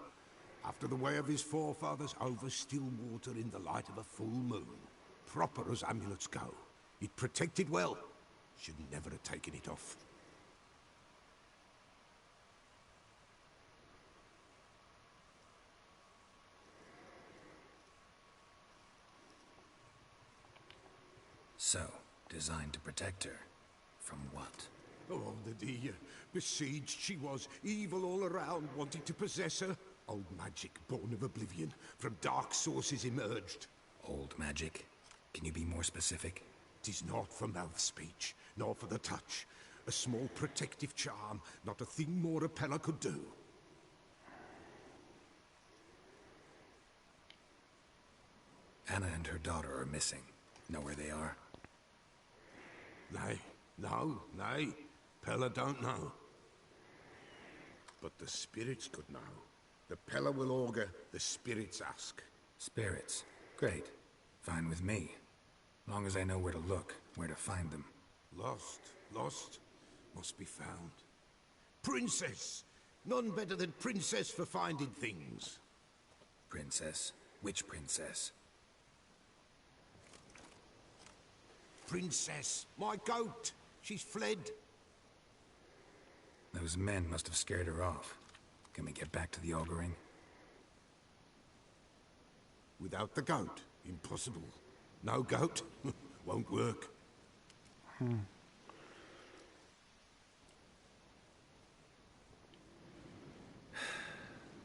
After the way of his forefathers, over still water in the light of a full moon. Proper as amulets go. It protected well. Should never have taken it off. So, designed to protect her. From what? Oh, the besieged she was, evil all around, wanting to possess her. Old magic, born of oblivion, from dark sources emerged. Old magic? Can you be more specific? 'Tis not for mouth speech, nor for the touch. A small protective charm, not a thing more a Pella could do. Anna and her daughter are missing. Know where they are? Nay. Pella don't know. But the spirits could know. The Pella will augur, the spirits ask. Spirits. Great. Fine with me. Long as I know where to look, where to find them. Lost, must be found. Princess! None better than Princess for finding things. Princess? Which princess? Princess, my goat! She's fled. Those men must have scared her off. Can we get back to the auguring? Without the goat, impossible. No goat, won't work.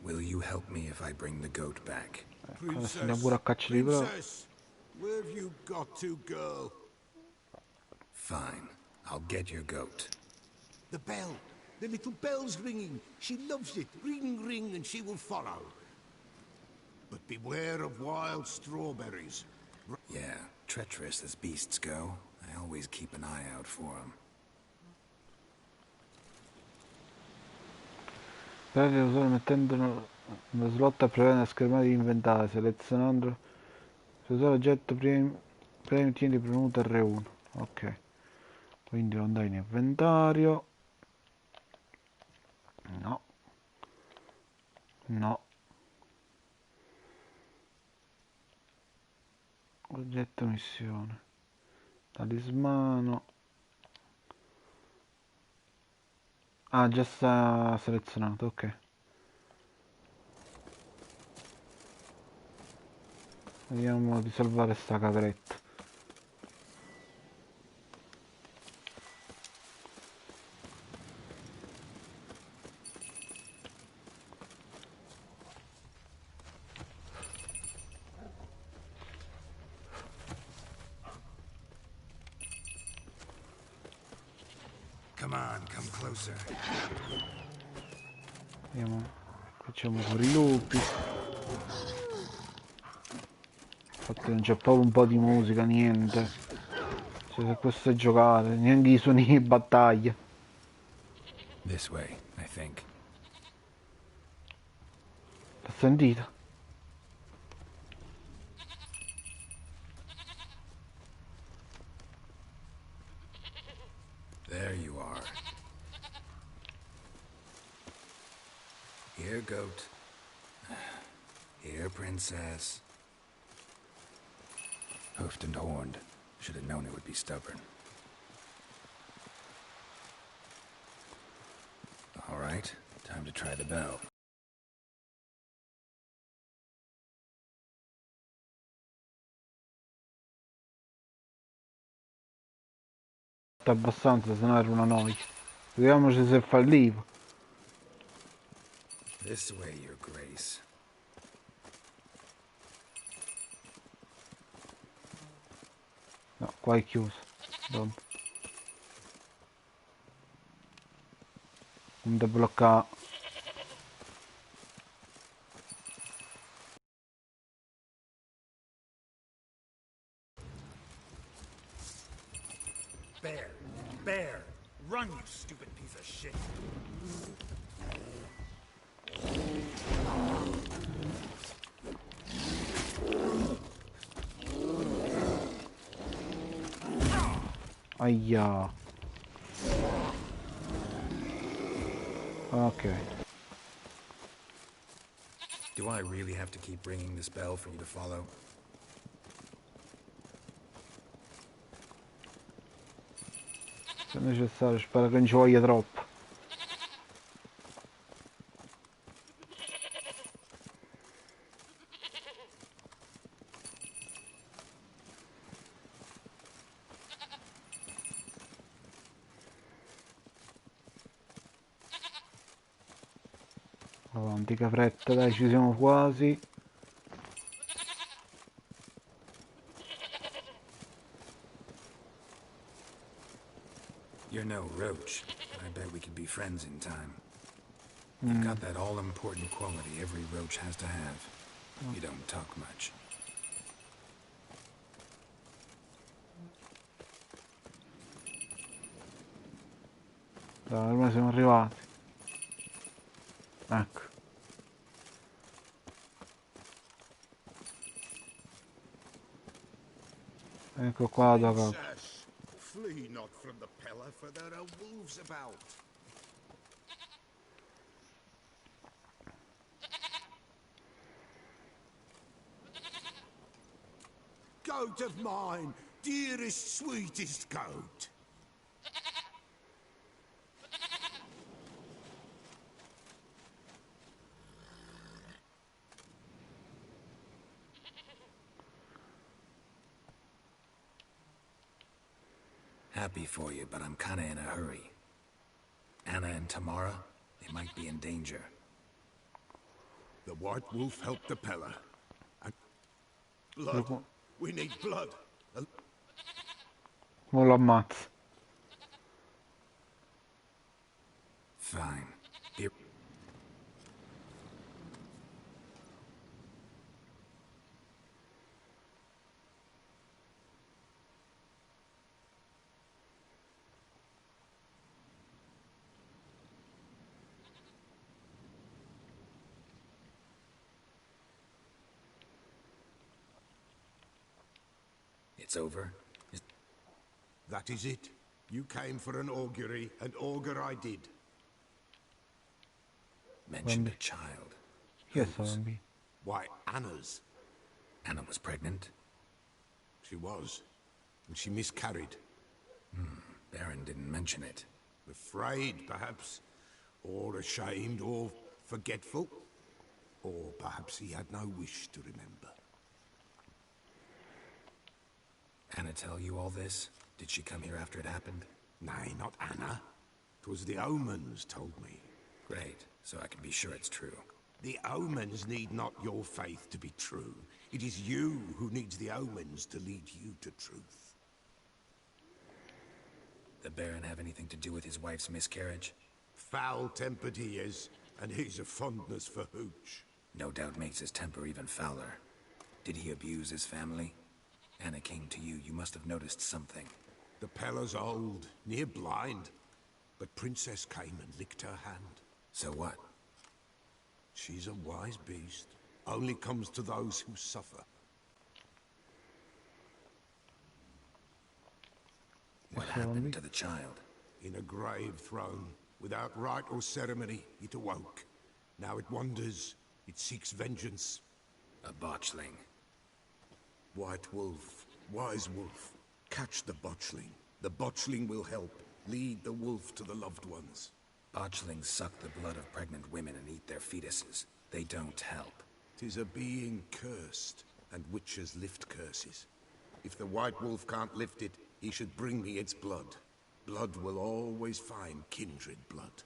Will you help me if I bring the goat back? Princess, where have you got to, girl? Fine, I'll get your goat. The bell. The little bell's ringing. She loves it. Ring, ring, and she will follow. But beware of wild strawberries. Yeah, treacherous as beasts go. I always keep an eye out for them. Prendi usare mettendo una slot a prevedere la schermata di inventario, selezionando se usare l'oggetto premi tieni premuto R1. Ok, quindi lo andai in inventario. No, oggetto missione, talismano. Ah, già sta selezionato, ok. Vediamo di salvare sta cavretta. Come on, come closer. Vediamo, facciamo fuori i lupi. Infatti non c'è proprio un po' di musica, niente. Cioè, se questo è giocare, neanche i suoni di battaglia. This way, I think. L'ho sentito? There you are. Here, goat. Here, princess. Hoofed and horned. Should have known it would be stubborn. All right, time to try the bell. Abbastanza, se no era una noia. Vediamoci se fa il livo. This way, your grace. No, qua è chiuso. Dopo. Non deblocca. Bear! Run, you stupid piece of shit! Aia. Ok. Do I really have to keep ringing this bell for you to follow? Se necessario, spero che non ci voglia troppo. Avanti, che fretta, dai, ci siamo quasi. You're no roach, but I bet we could be friends in time. You've got that all-important quality every roach has to have. You don't talk much. Dai, ormai siamo arrivati. Ecco. Ecco qua da capo. Flee not from the pillar, for there are wolves about. Goat of mine, dearest, sweetest goat. Happy for you, but I'm kinda in a hurry. Anna and Tamara, they might be in danger. The White Wolf helped the Pella. And blood. We need blood. Non lo ammazzo. Fine. Be It's over? That is it. You came for an augury, and augur I did. Mentioned a child. Yes, zombie. Why, Anna's. Anna was pregnant? She was. And she miscarried. Baron didn't mention it. Afraid, perhaps. Or ashamed, or forgetful. Or perhaps he had no wish to remember. Anna tell you all this? Did she come here after it happened? Nay, not Anna. 'Twas the omens told me. Great, so I can be sure it's true. The omens need not your faith to be true. It is you who needs the omens to lead you to truth. The Baron have anything to do with his wife's miscarriage? Foul-tempered he is, and he's a fondness for hooch. No doubt makes his temper even fouler. Did he abuse his family? Anna came to you, you must have noticed something. The Pella's old, near blind. But Princess came and licked her hand. So what? She's a wise beast. Only comes to those who suffer. What happened to the child? In a grave thrown. Without rite or ceremony, it awoke. Now it wanders. It seeks vengeance. A botchling. White Wolf, wise wolf, catch the botchling. The botchling will help. Lead the wolf to the loved ones. Botchlings suck the blood of pregnant women and eat their fetuses. They don't help. 'Tis a being cursed, and witches lift curses. If the White Wolf can't lift it, he should bring me its blood. Blood will always find kindred blood.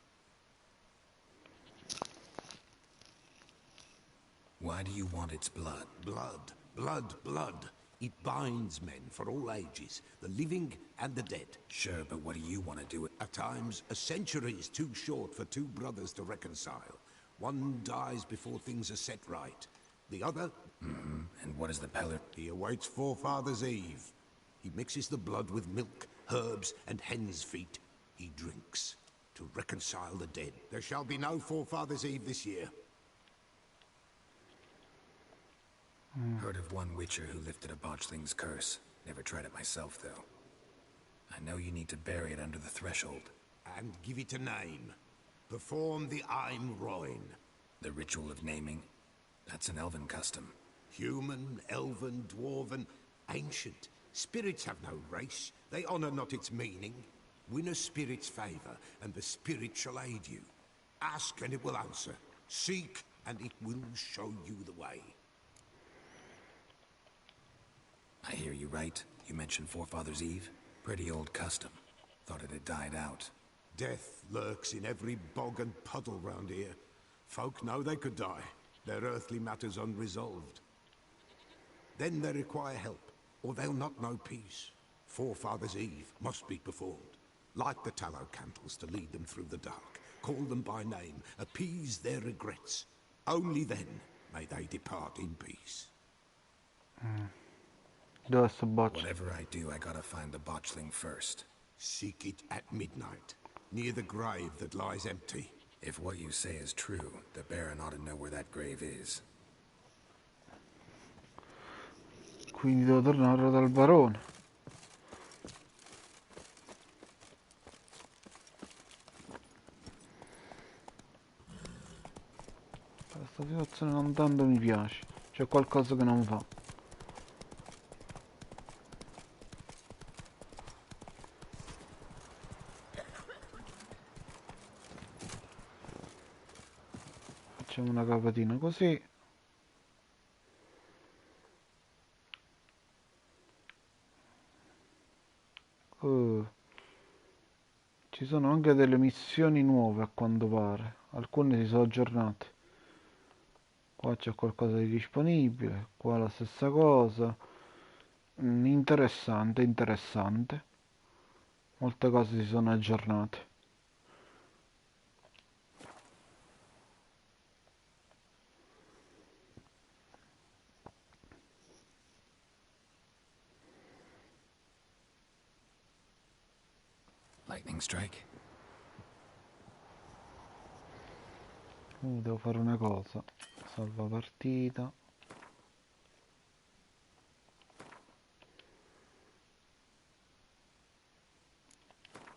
Why do you want its blood? Blood, blood, blood. It binds men for all ages, the living and the dead. Sure, but what do you want to do? At times, a century is too short for two brothers to reconcile. One dies before things are set right. The other... And what is the pellet? He awaits Forefather's Eve. He mixes the blood with milk, herbs, and hen's feet. He drinks to reconcile the dead. There shall be no Forefather's Eve this year. Heard of one witcher who lifted a botchling's curse. Never tried it myself, though. I know you need to bury it under the threshold. And give it a name. Perform the Aim Roin. The ritual of naming? That's an elven custom. Human, elven, dwarven, ancient. Spirits have no race. They honor not its meaning. Win a spirit's favor, and the spirit shall aid you. Ask, and it will answer. Seek, and it will show you the way. I hear you right. You mentioned Forefather's Eve? Pretty old custom. Thought it had died out. Death lurks in every bog and puddle round here. Folk know they could die, their earthly matters unresolved. Then they require help, or they'll not know peace. Forefathers' Eve must be performed. Light the tallow candles to lead them through the dark. Call them by name, appease their regrets. Only then may they depart in peace. Whatever I do, I gotta find the botchling first. Seek it at midnight, near the grave that lies empty. If what you say is true, the Baron ought to know where that grave is. Quindi devo tornare dal barone. Questa situazione non tanto mi piace. C'è qualcosa che non va. Facciamo una capatina così. Ci sono anche delle missioni nuove a quanto pare. Alcune si sono aggiornate. Qua c'è qualcosa di disponibile. Qua la stessa cosa. Interessante, interessante. Molte cose si sono aggiornate. Lightning strike. Devo fare una cosa. Salva partita.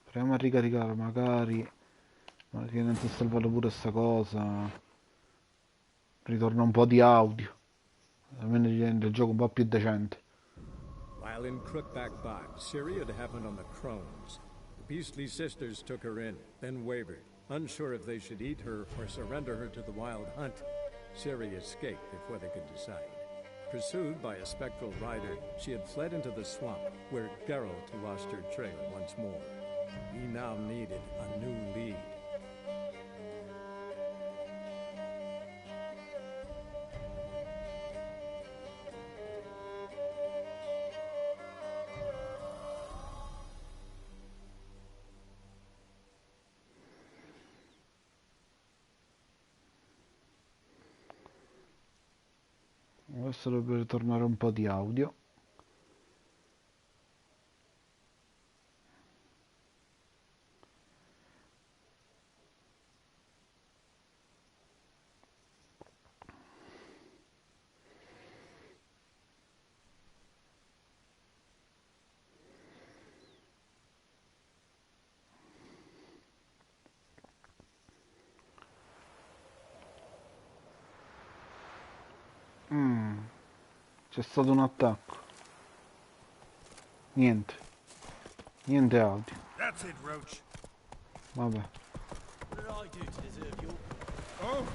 Proviamo a ricaricare magari non si salvare pure sta cosa. Ritorna un po' di audio. Almeno rende il gioco un po' più decente. While in Crookback Bog, Ciri had happened on the Crones. The beastly sisters took her in, then wavered, unsure if they should eat her or surrender her to the wild hunt. Ciri escaped before they could decide. Pursued by a spectral rider, she had fled into the swamp, where Geralt lost her trail once more. He now needed a new lead. Adesso dovrebbe ritornare un po' di audio. C'è stato un attacco. Niente audio. That's it, Roach. Vabbè. What did I do to deserve your... Oh!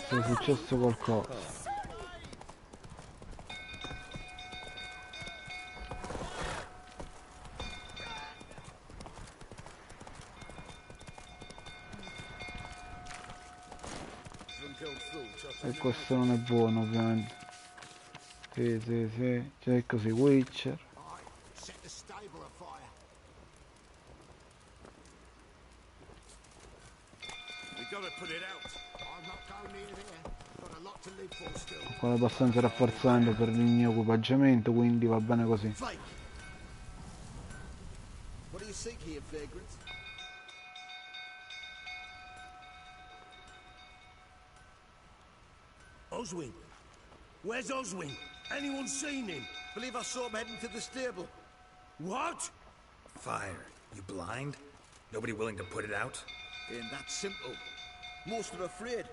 È successo qualcosa. E questo non è buono, ovviamente. Sì. C'è così, Witcher. Qua è abbastanza rafforzamento per il mio equipaggiamento, quindi va bene così. What do you seek here, vagrants? Oswin? Where's Oswin? Anyone seen him? Believe I saw him heading to the stable. What? Fire. You blind? Nobody willing to put it out? Ain't that simple. Most are afraid.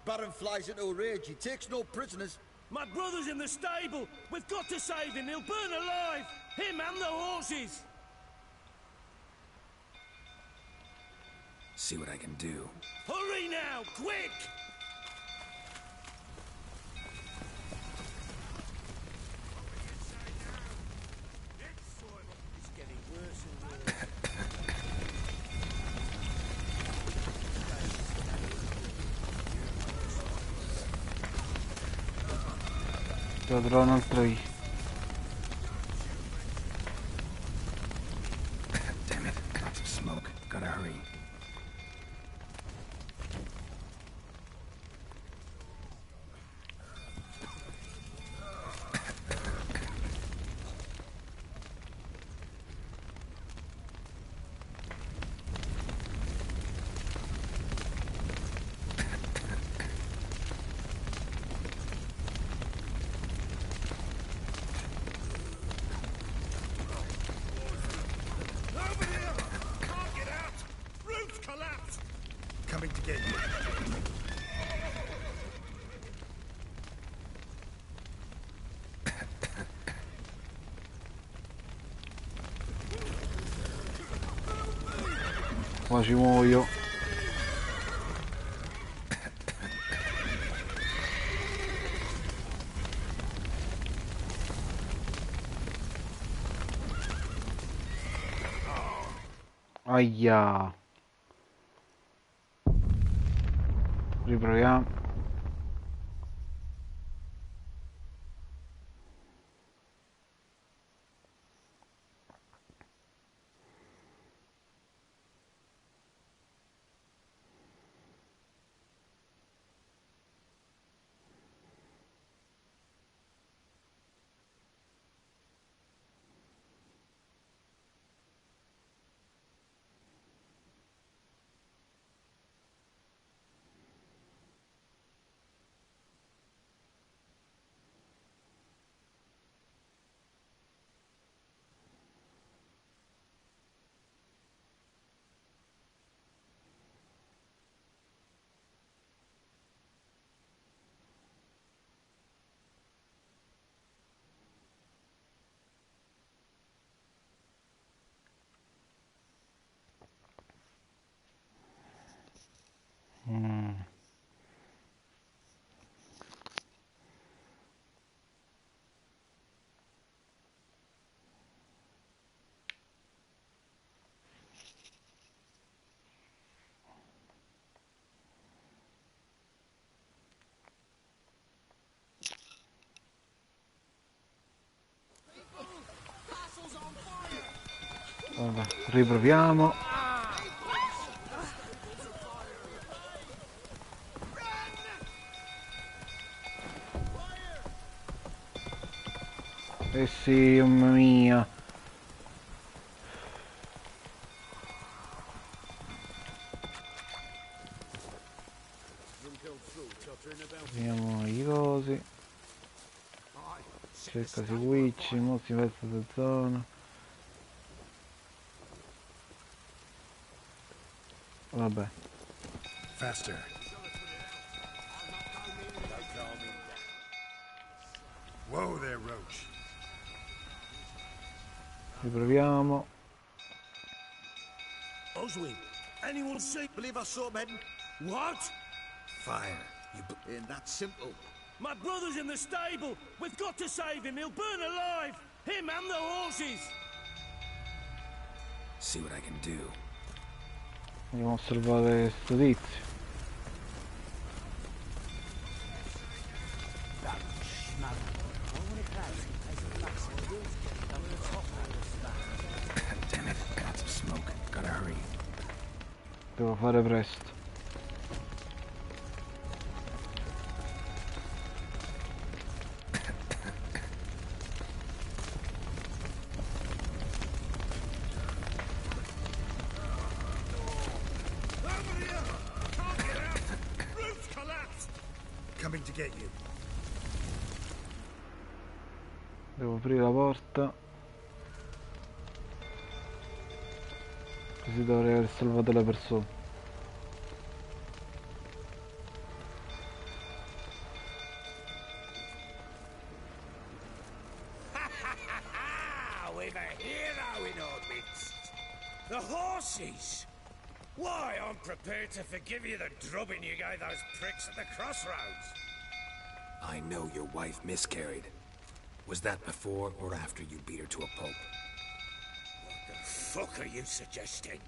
Baron flies into a rage. He takes no prisoners. My brother's in the stable. We've got to save him. He'll burn alive. Him and the horses. See what I can do. Hurry now, quick! It's getting worse. Devo trovare un'altra via. Damn it, lots of smoke. Gotta hurry. Over here! Can't get out! Roof collapsed! Coming to get you. Qua ci muoio. Aia. Riproviamo. Vabbè, riproviamo. Eh sì, mamma mia. Vediamo i cosi. Cerca seguici, mostri verso la zona. Vabbè. Faster. Whoa there, Roach. Riproviamo. Oswin, anyone see? Believe I saw men. What? Fire. Ain't that simple. My brother's in the stable. We've got to save him. He'll burn alive. Him and the horses. See what I can do. Andiamo a salvare sto tizio. Damn it, lots of smoke. Gotta hurry. Devo fare presto. Coming to get you. Devo aprire la porta. Così dovrei aver salvato le persone. We've a hero in our midst. The horses. Why, I'm prepared to forgive you the drubbing you gave those pricks at the crossroads. I know your wife miscarried. Was that before or after you beat her to a pulp? What the fuck are you suggesting?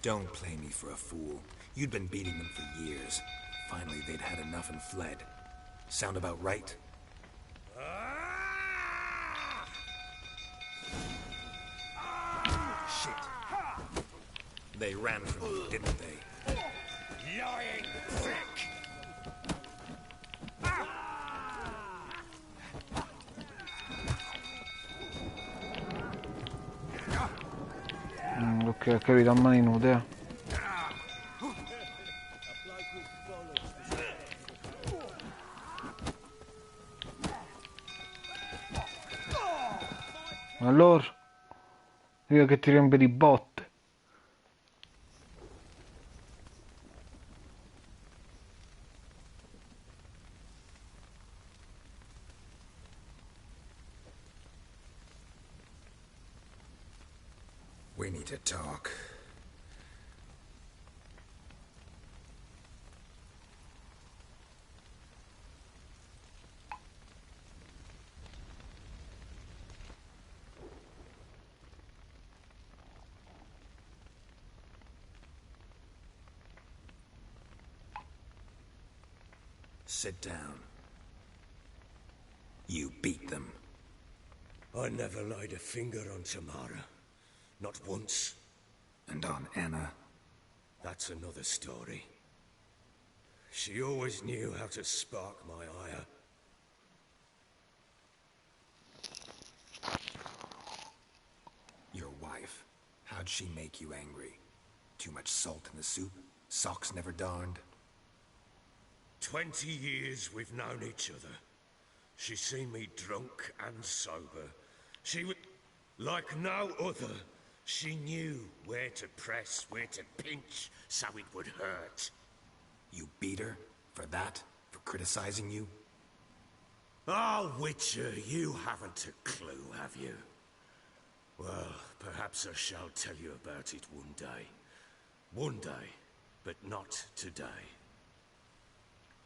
Don't play me for a fool. You'd been beating them for years. Finally, they'd had enough and fled. Sound about right? They ran from you, didn't they? Lying prick! Ok, ho capito, a mani nude. Allora, io che ti riempio di botte. We need to talk. Sit down. You beat them. I never laid a finger on Tamara. Not once. And on Anna? That's another story. She always knew how to spark my ire. Your wife. How'd she make you angry? Too much salt in the soup? Socks never darned? 20 years we've known each other. She's seen me drunk and sober. She would... like no other. She knew where to press, where to pinch, so it would hurt. You beat her? For that? For criticizing you? Oh, Witcher, you haven't a clue, have you? Well, perhaps I shall tell you about it one day. One day, but not today.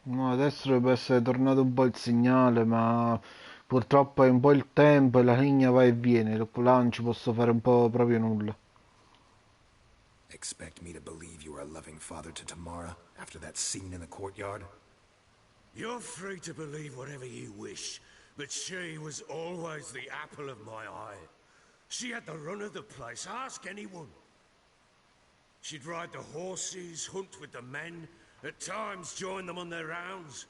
No, adesso dovrebbe essere tornato un po' il segnale, ma purtroppo è un po' il tempo e la linea va e viene. Là non ci posso fare un po' proprio nulla. Expect me to believe you were a loving father to Tamara after that scene in the courtyard? You're free to believe whatever you wish, but she was always the apple of my eye. She had the run of the place, ask anyone. She'd ride the horses, hunt with the men, at times join them on their rounds.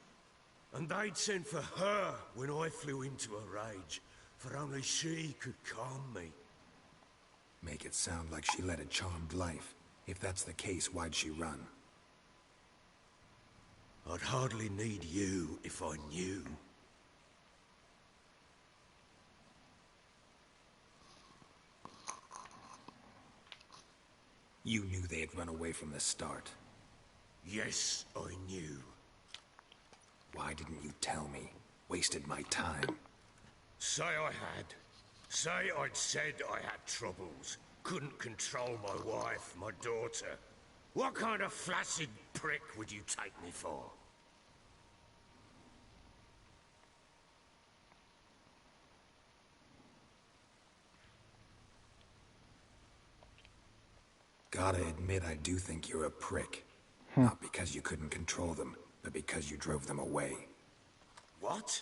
And they'd send for her when I flew into a rage, for only she could calm me. Make it sound like she led a charmed life. If that's the case, why'd she run? I'd hardly need you if I knew. You knew they had run away from the start. Yes, I knew. Why didn't you tell me? Wasted my time. Say I had. Say I'd said I had troubles. Couldn't control my wife, my daughter. What kind of flaccid prick would you take me for? Gotta admit, I do think you're a prick. Not because you couldn't control them, but because you drove them away. What?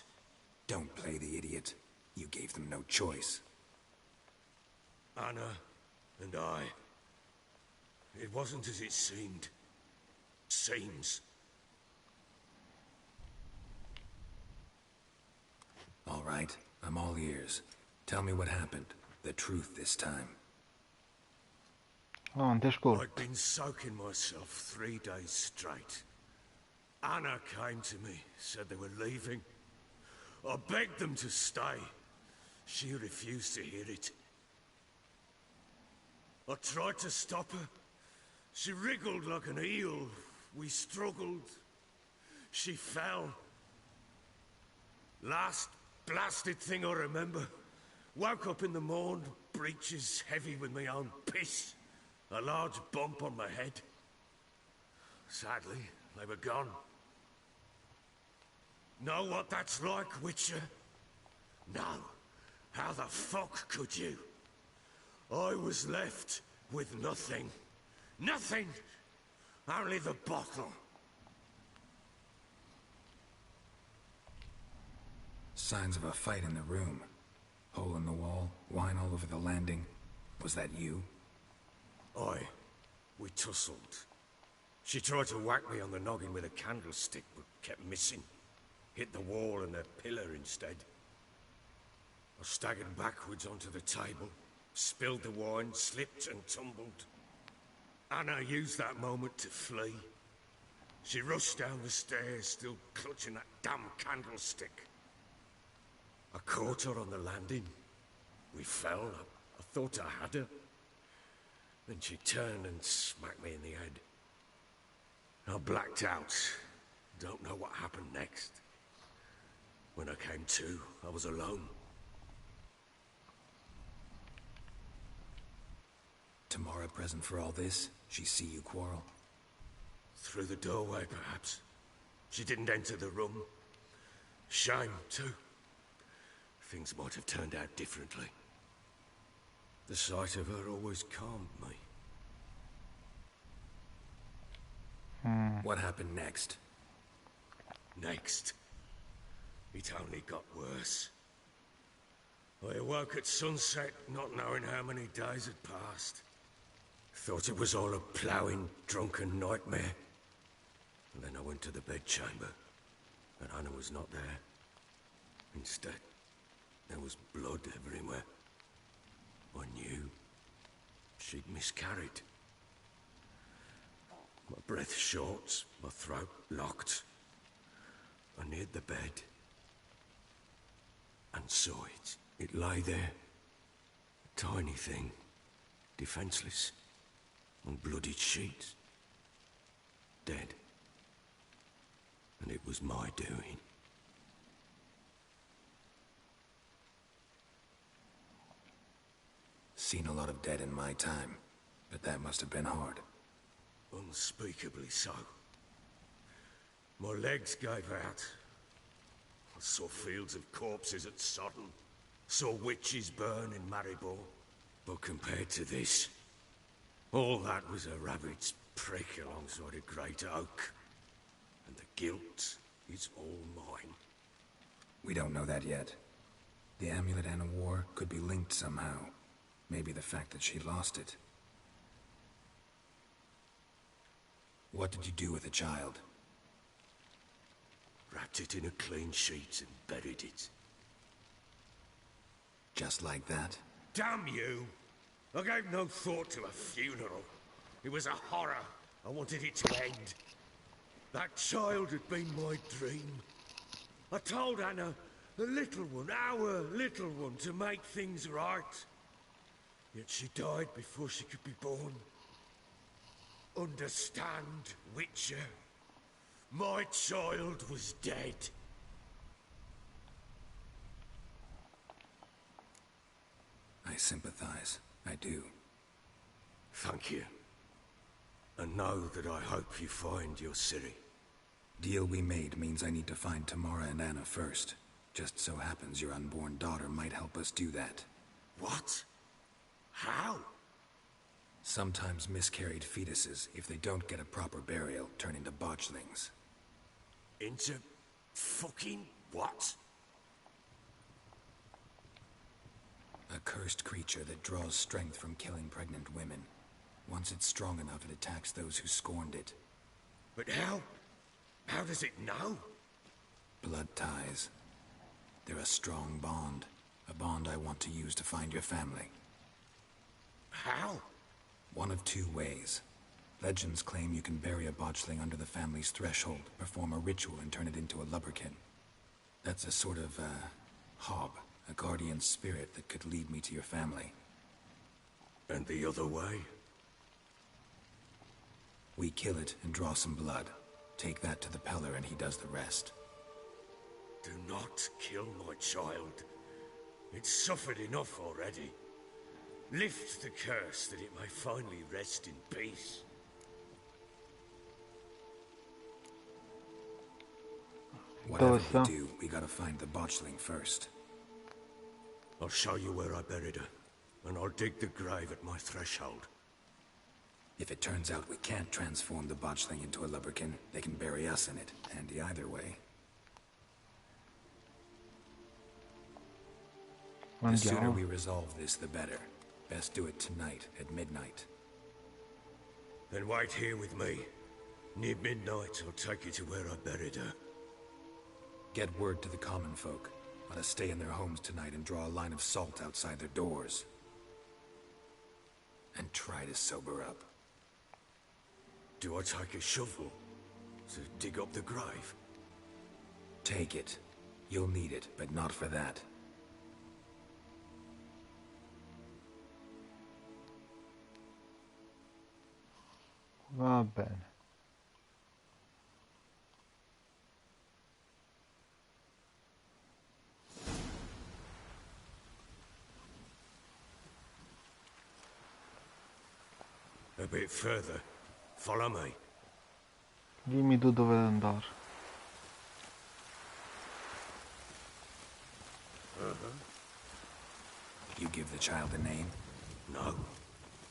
Don't play the idiot. You gave them no choice. Anna and I... It wasn't as it seemed. Seems. All right, I'm all ears. Tell me what happened. The truth this time. Oh, non ti ascolto. I'd been soaking myself 3 days straight. Anna came to me, said they were leaving. I begged them to stay. She refused to hear it. I tried to stop her. She wriggled like an eel. We struggled. She fell. Last blasted thing I remember. Woke up in the morn, breeches heavy with my own piss. A large bump on my head. Sadly, they were gone. Know what that's like, Witcher? No. How the fuck could you? I was left with nothing. Nothing! Only the bottle. Signs of a fight in the room. Hole in the wall, wine all over the landing. Was that you? Aye. We tussled. She tried to whack me on the noggin with a candlestick, but kept missing. Hit the wall and a pillar instead. I staggered backwards onto the table, spilled the wine, slipped and tumbled. Anna used that moment to flee. She rushed down the stairs, still clutching that damn candlestick. I caught her on the landing. We fell. I thought I had her. Then she turned and smacked me in the head. I blacked out. Don't know what happened next. When I came to, I was alone. Tamara present for all this? She see you quarrel? Through the doorway, perhaps. She didn't enter the room. Shame, too. Things might have turned out differently. The sight of her always calmed me. What happened next? Next? It only got worse. I awoke at sunset, not knowing how many days had passed. Thought it was all a ploughing, drunken nightmare. And then I went to the bedchamber, and Anna was not there. Instead, there was blood everywhere. I knew she'd miscarried. My breath short, my throat locked. I neared the bed and saw it. It lay there, a tiny thing, defenseless, on bloodied sheets, dead. And it was my doing. Seen a lot of dead in my time, but that must have been hard. Unspeakably so. My legs gave out. I saw fields of corpses at Sodden. Saw witches burn in Maribor. But compared to this, all that was a rabbit's prick alongside a great oak. And the guilt is all mine. We don't know that yet. The amulet Anna wore could be linked somehow. Maybe the fact that she lost it. What did you do with the child? Wrapped it in a clean sheet and buried it. Just like that? Damn you! I gave no thought to a funeral. It was a horror. I wanted it to end. That child had been my dream. I told Anna, the little one, our little one, to make things right. Yet she died before she could be born. Understand, Witcher? My child was dead. I sympathize. I do. Thank you. And know that I hope you find your Ciri. Deal we made means I need to find Tamara and Anna first. Just so happens your unborn daughter might help us do that. What? How? Sometimes miscarried fetuses, if they don't get a proper burial, turn into botchlings. Into fucking what? A cursed creature that draws strength from killing pregnant women. Once it's strong enough, it attacks those who scorned it. But how? How does it know? Blood ties. They're a strong bond. A bond I want to use to find your family. How? One of two ways. Legends claim you can bury a botchling under the family's threshold, perform a ritual and turn it into a lubberkin. That's a sort of, hob, a guardian spirit that could lead me to your family. And the other way? We kill it and draw some blood. Take that to the Peller and he does the rest. Do not kill my child. It's suffered enough already. Lift the curse that it may finally rest in peace. Whatever we do, we gotta find the botchling first. I'll show you where I buried her, and I'll dig the grave at my threshold. If it turns out we can't transform the botchling into a lubberkin, they can bury us in it. Handy either way. The sooner we resolve this, the better. Best do it tonight, at midnight. Then wait here with me. Near midnight, I'll take you to where I buried her. Get word to the common folk. Let us stay in their homes tonight and draw a line of salt outside their doors. And try to sober up. Do I take a shovel to dig up the grave? Take it. You'll need it, but not for that. Va bene. A bit further. Follow me. Dimmi tu dove andare. You give the child a name? No.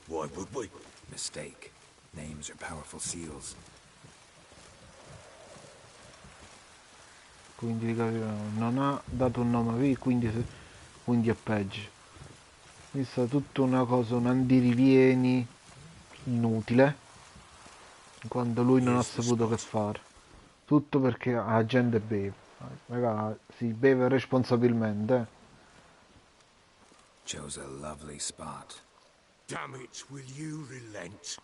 Why would we? Mistake. Names are powerful seals. Quindi non ha dato un nome, quindi è peggio. Questa è tutta una cosa, un andirivieni inutile, quando lui non ha saputo che fare. Tutto perché la gente beve. Raga, si beve responsabilmente. Chose a lovely spot. Damn it, will you relent?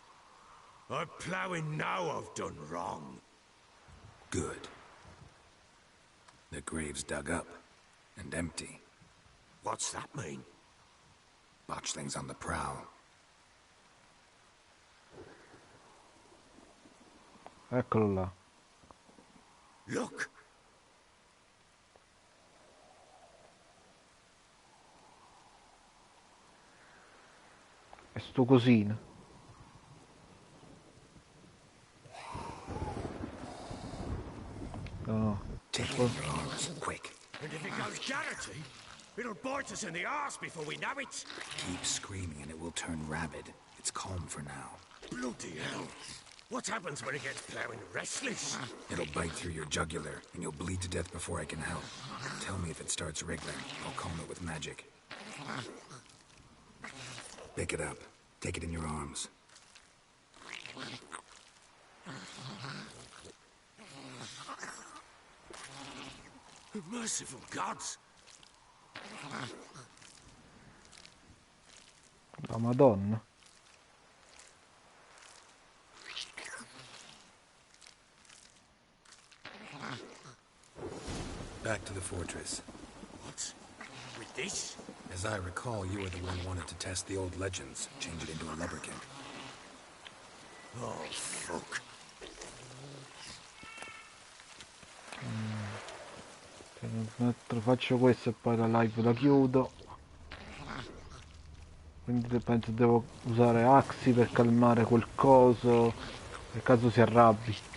I'm ploughing now I've done wrong. Good. The grave's dug up and empty. What's that mean? Botchling's on the prowl. Eccolo là. Look! E sto cosino. No. Take it in your arms, quick. And if it goes Garrity, it'll bite us in the arse before we know it. Keep screaming and it will turn rabid. It's calm for now. Bloody hell. What happens when it gets ploughing restless? It'll bite through your jugular, and you'll bleed to death before I can help. Tell me if it starts wriggling. I'll calm it with magic. Pick it up. Take it in your arms. Merciful gods! La Madonna. Back to the fortress. What? With this? As I recall, you were the one who wanted to test the old legends, change it into a lubberkin. Oh, fuck. Faccio questo e poi la live la chiudo. Quindi penso devo usare Axi per calmare quel coso, nel caso si arrabbi.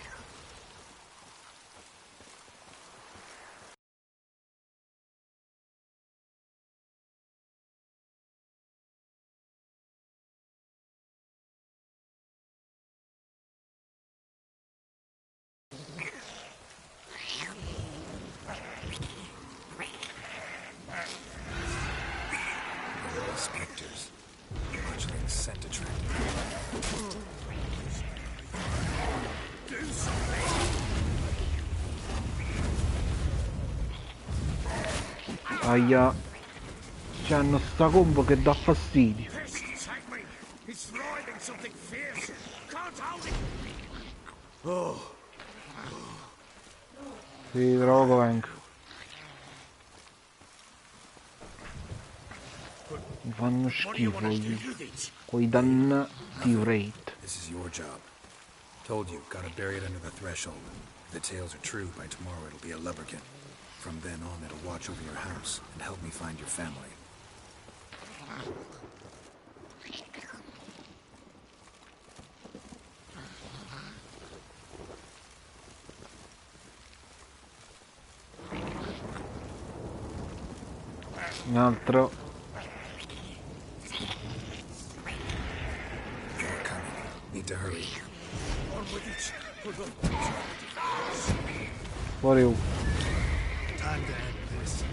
Spectres. Botchling's scent attractive. Do something! Aia. C'hanno sta combo che dà fastidio. It's thriving something fierce. Can't hold it. Oh. Sì, trovo vengo. Mi fanno schifo quei dannati Wraith. This is your job. Told you, gotta bury it under the threshold. If the tales are true, by tomorrow it'll be a lubberkin. From then on, it'll watch over your house and help me find your family. Un altro. You're coming. Need to hurry. Fuori uno. Time to end this.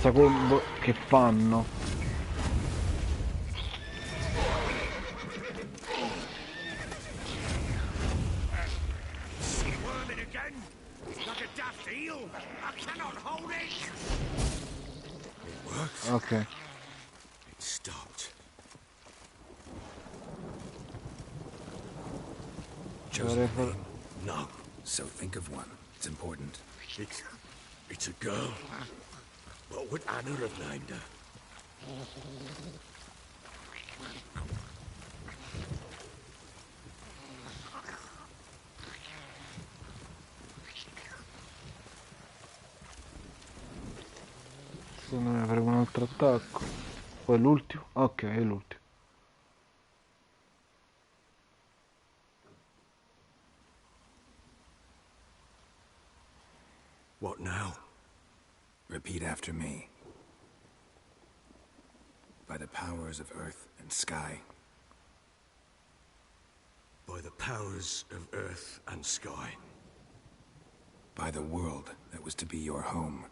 questa combo che fanno. Ok. Chosen a name? No. So think of one. It's important. It's a girl. What would Anna have named her? Secondo me faremo un altro attacco. Poi l'ultimo. Ok, è l'ultimo. What now? Repeat after me. By the powers of earth and sky. By the powers of earth and sky. By the world that was to be your home.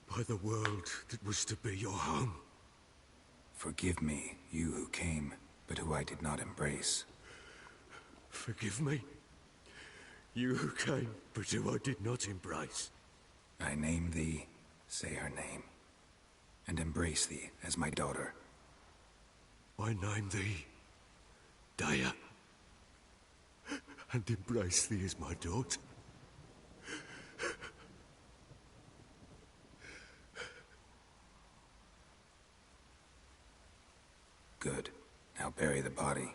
By the world that was to be your home. Forgive me, you who came, but who I did not embrace. Forgive me, you who came, but who I did not embrace. I name thee, say her name, and embrace thee as my daughter. I name thee, Daya, and embrace thee as my daughter. Good. Now bury the body.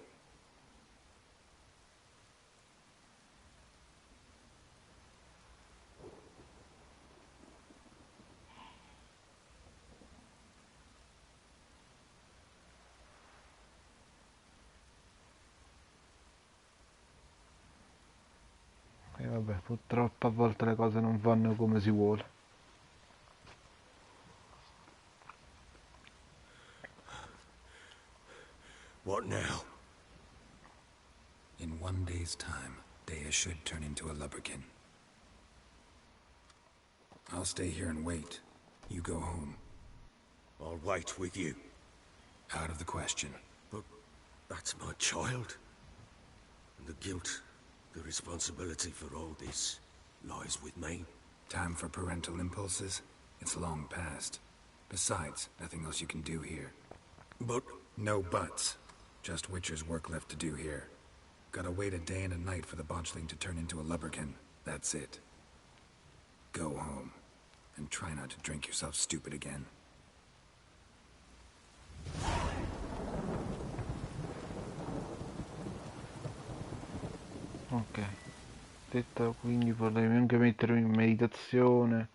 E vabbè, purtroppo a volte le cose non vanno come si vuole. What now? In 1 day's time, Dea should turn into a lubberkin. I'll stay here and wait. You go home. I'll wait with you. Out of the question. But that's my child. And the guilt, the responsibility for all this, lies with me. Time for parental impulses? It's long past. Besides, nothing else you can do here. But... No buts. Just Witcher's work left to do here. Gotta wait a day and a night for the botchling to turn into a lubberkin. That's it. Go home. And try not to drink yourself stupid again. Ok. Detto, quindi potrei anche mettermi in meditazione.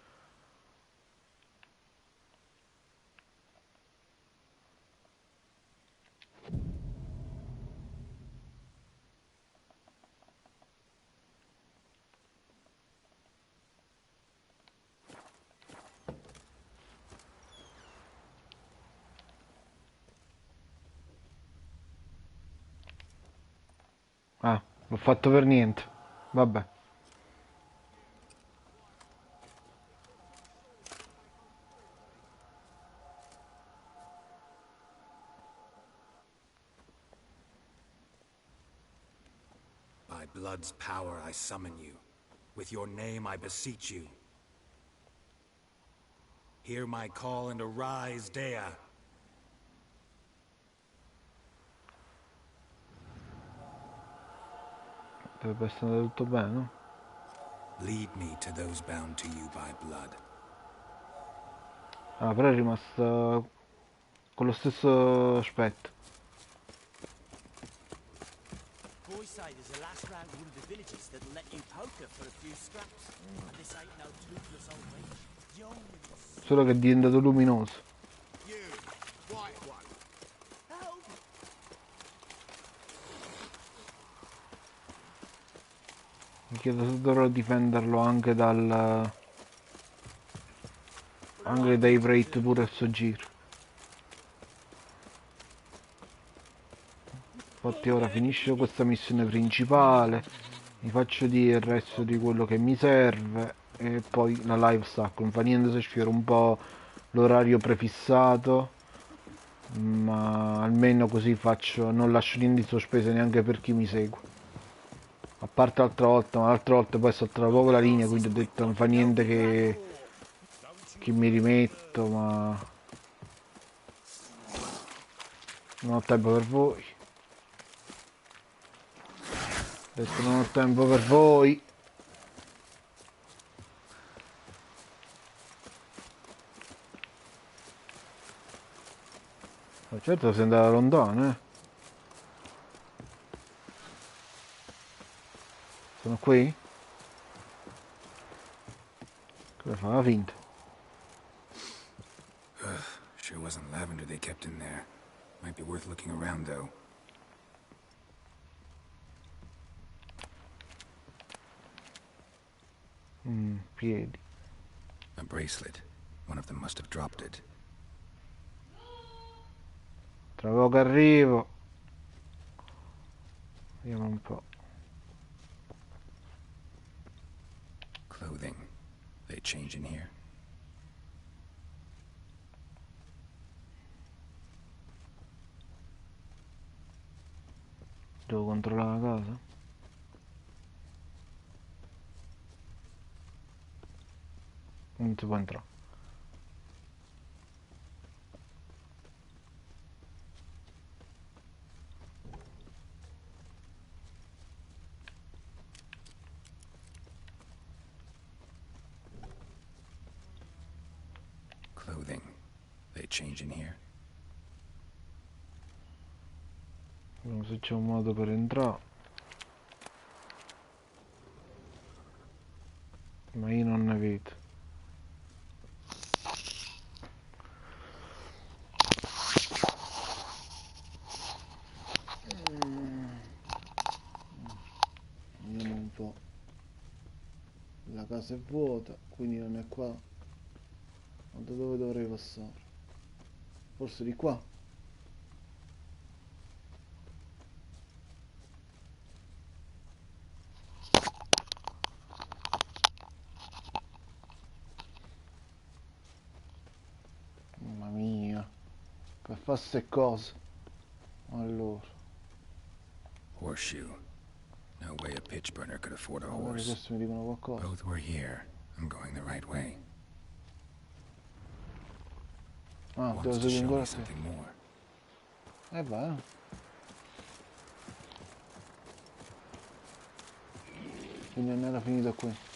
Ah, l'ho fatto per niente. Vabbè. By blood's power I summon you. With your name I beseech you. Hear my call and arise, Dea. Dovrebbe essere tutto bene, no? Lead me to those bound to you by blood. Ah, però è rimasta con lo stesso aspetto. Boys say there's a last round of one of the villages that'll let you poker for a few scraps. And this ain't no toothless old wench. Young and Solo che è diventato luminoso. you, white one. Help! Mi chiedo se dovrò difenderlo anche dal... anche dai Wraith pure a suo giro. Infatti ora finisco questa missione principale, vi faccio dire il resto di quello che mi serve e poi la live stacco. Non fa niente se sfioro un po' l'orario prefissato, ma almeno così faccio, non lascio niente in sospeso neanche per chi mi segue. A parte l'altra volta, ma l'altra volta poi è saltata proprio la linea, quindi ho detto non fa niente che mi rimetto, ma non ho tempo per voi. Ho detto non ho tempo per voi. Ma certo sei andata lontano, eh. Sono qui? Cosa fa la finta? Sure wasn't lavender they kept in there. Might be worth looking around, though. Piedi. A bracelet. One of them must have dropped it. Tra poco arrivo. Vediamo un po'. Clothing. They change in here. Devo controllare la casa? Non si può entrare. Clothing. They change in here. Vediamo se c'è un modo per entrare. Ma io non ne vedo. Vediamo un po'. La casa è vuota, quindi non è qua. Ma da dove dovrei passare? Forse di qua? Mamma mia, per fare ste cose. Allora, Horseshoe. No way a pitch burner could afford a magari horse. questi mi dicono qualcosa. Both were here. I'm going the right way. Ah, devo Wants to seguire show ancora me qui. something more. Va. Quindi non era finito qui.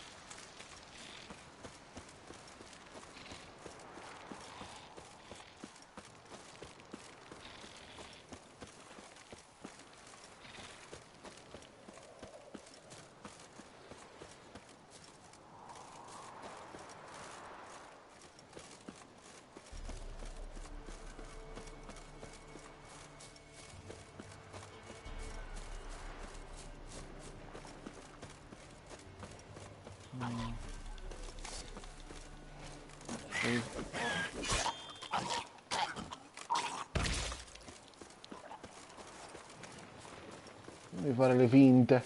Devi fare le finte.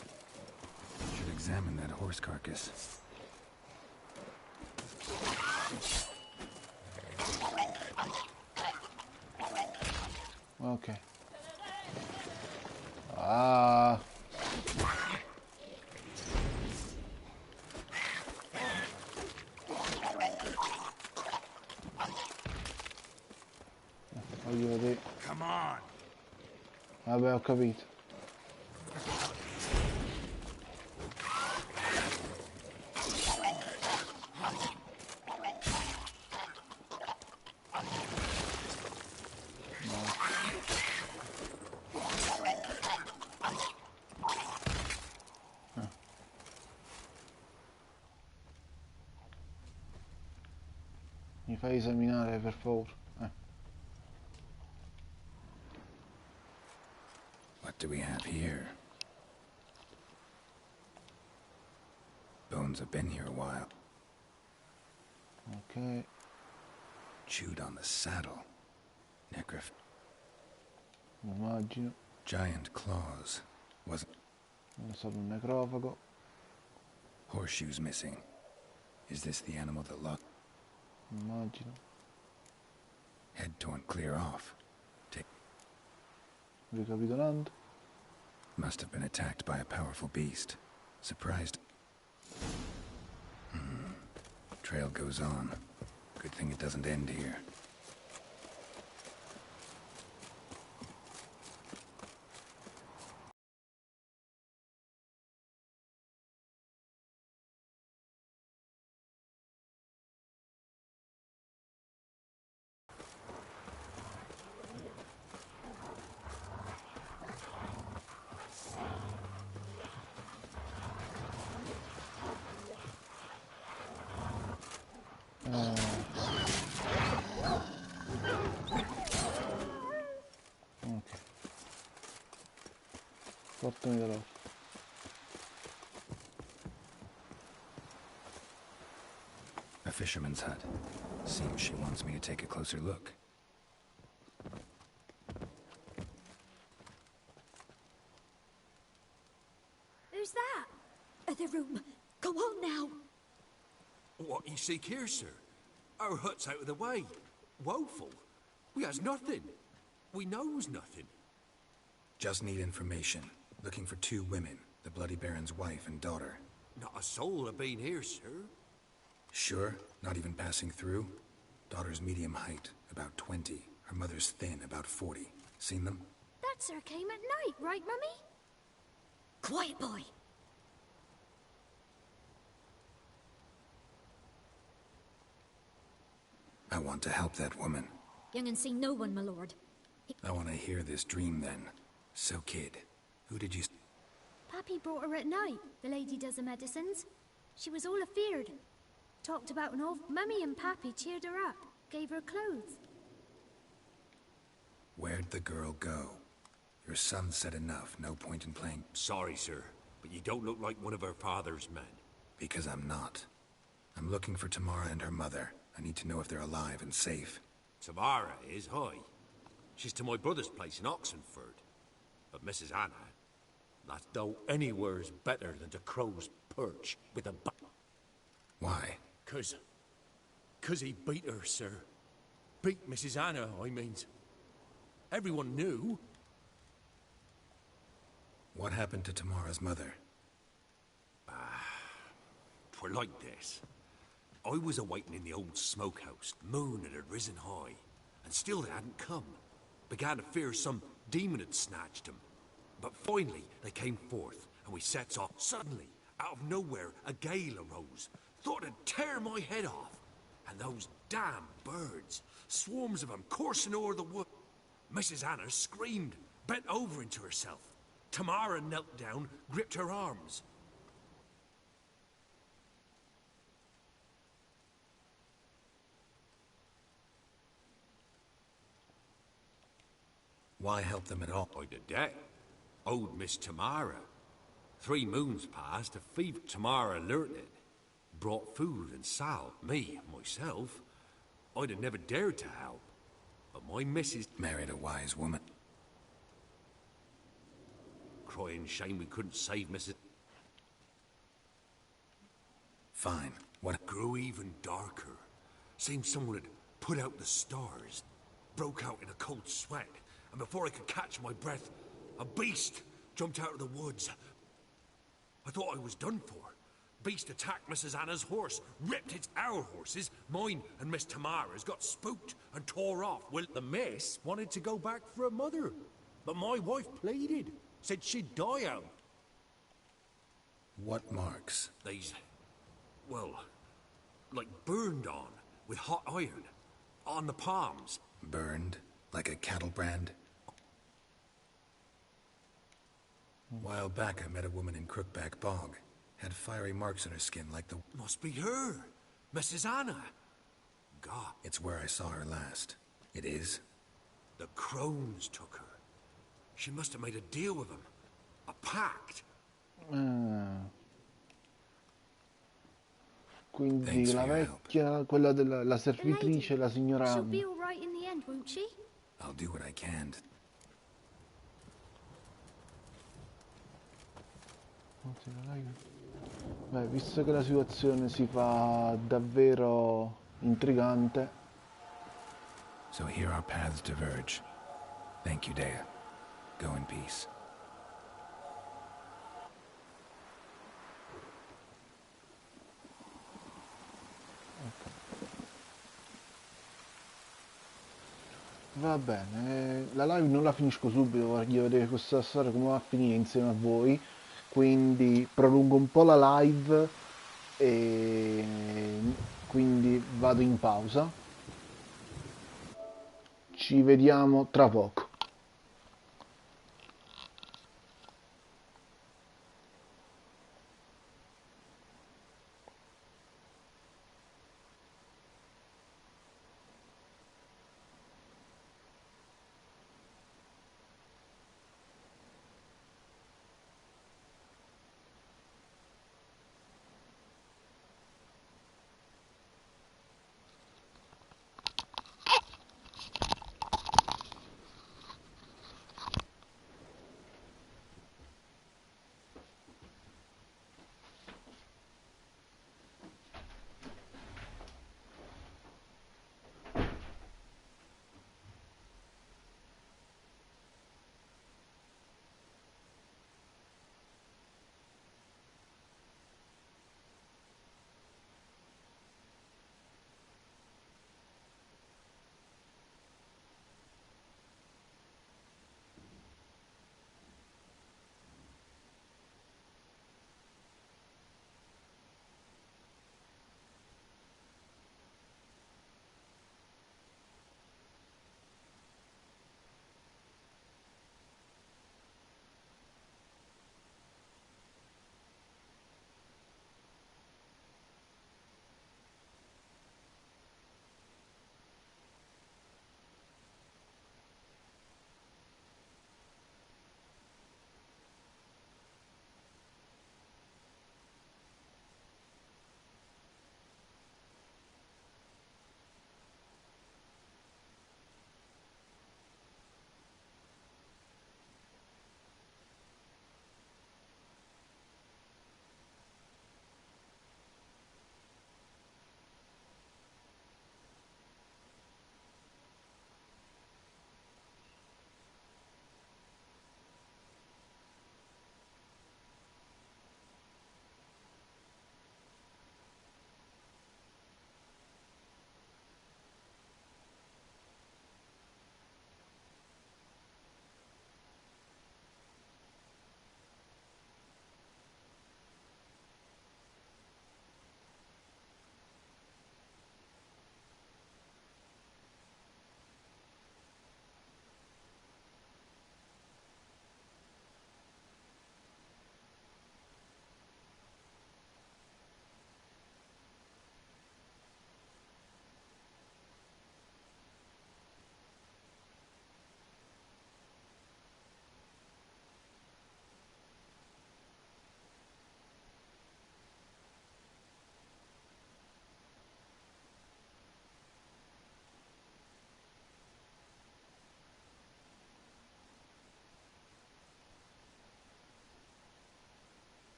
Should examine that horse carcass. Ok. Ah. Voglio vedere. Come on. Vabbè, ho capito. Mi fai esaminare per favore. What do we have here? Bones have been here a while. Ok. Chewed on the saddle. Necrof. Immagino. Giant claws. Wasn't. Non è stato un necrofago. Horseshoes missing. Is this the animal that lost? Immagino. Head torn clear off. Ricapitolando. Must have been attacked by a powerful beast. Surprised. Trail goes on. Good thing it doesn't end here. Ok. Portami da là. A fisherman's hut. Seems she wants me to take a closer look. Who's that? Other room. Go on now. What you seek here, sir? Our hut's out of the way. Woeful. We has nothing. We knows nothing. Just need information. Looking for 2 women, the Bloody Baron's wife and daughter. Not a soul have been here, sir. Sure? Not even passing through? Daughter's medium height, about 20. Her mother's thin, about 40. Seen them? That sir came at night, right, Mummy? Quiet, boy. I want to help that woman. Young and see no one, my lord. I want to hear this dream then. So, kid, who did you... Pappy brought her at night. The lady does the medicines. She was all afeared. Talked about an old Mummy and Pappy cheered her up. Gave her clothes. Where'd the girl go? Your son said enough. No point in playing... Sorry, sir, but you don't look like one of her father's men. Because I'm not. I'm looking for Tamara and her mother. I need to know if they're alive and safe. Tamara is, hi. She's to my brother's place in Oxenford. But Mrs. Anna, that's though anywhere's better than to Crow's Perch with a Why? 'Cause he beat her, sir. Beat Mrs. Anna, I means. Everyone knew. What happened to Tamara's mother? Twere like this. I was awaiting in the old smokehouse. Moon had risen high, and still they hadn't come. Began to fear some demon had snatched them. But finally, they came forth, and we sets off. Suddenly, out of nowhere, a gale arose. Thought it'd tear my head off. And those damn birds, swarms of them coursing o'er the wood. Mrs. Anna screamed, bent over into herself. Tamara knelt down, gripped her arms. Why help them at all? By the debt. Owed Miss Tamara. 3 moons passed, a fever Tamara learnt it. Brought food and sal, me, myself. I'd have never dared to help. But my missus... Married a wise woman. Crying shame we couldn't save Mrs... Fine. What... Grew even darker. Seemed someone had put out the stars. Broke out in a cold sweat. And before I could catch my breath, a beast jumped out of the woods. I thought I was done for. Beast attacked Mrs. Anna's horse, ripped our horses, mine and Miss Tamara's, got spooked and tore off. Well, the miss wanted to go back for her mother, but my wife pleaded, said she'd die out. What marks? These, well, like burned on with hot iron, on the palms. Burned? Like a cattle brand? While back, I met a woman in Crookback Bog. Had fiery marks on her skin like the... Must be her, Mrs. Anna. God. It's where I saw her last. It is? The crones took her. She must have made a deal with them. A pact. Quindi la vecchia, quella della la servitrice, la signora She'll Anna. be all right in the end, won't she? I'll do what I can. Beh, visto che la situazione si fa davvero intrigante. So here our paths diverge. Thank you, Dea. Go in peace. Va bene, la live non la finisco subito, voglio vedere questa storia come va a finire insieme a voi, quindi prolungo un po' la live e quindi vado in pausa. Ci vediamo tra poco.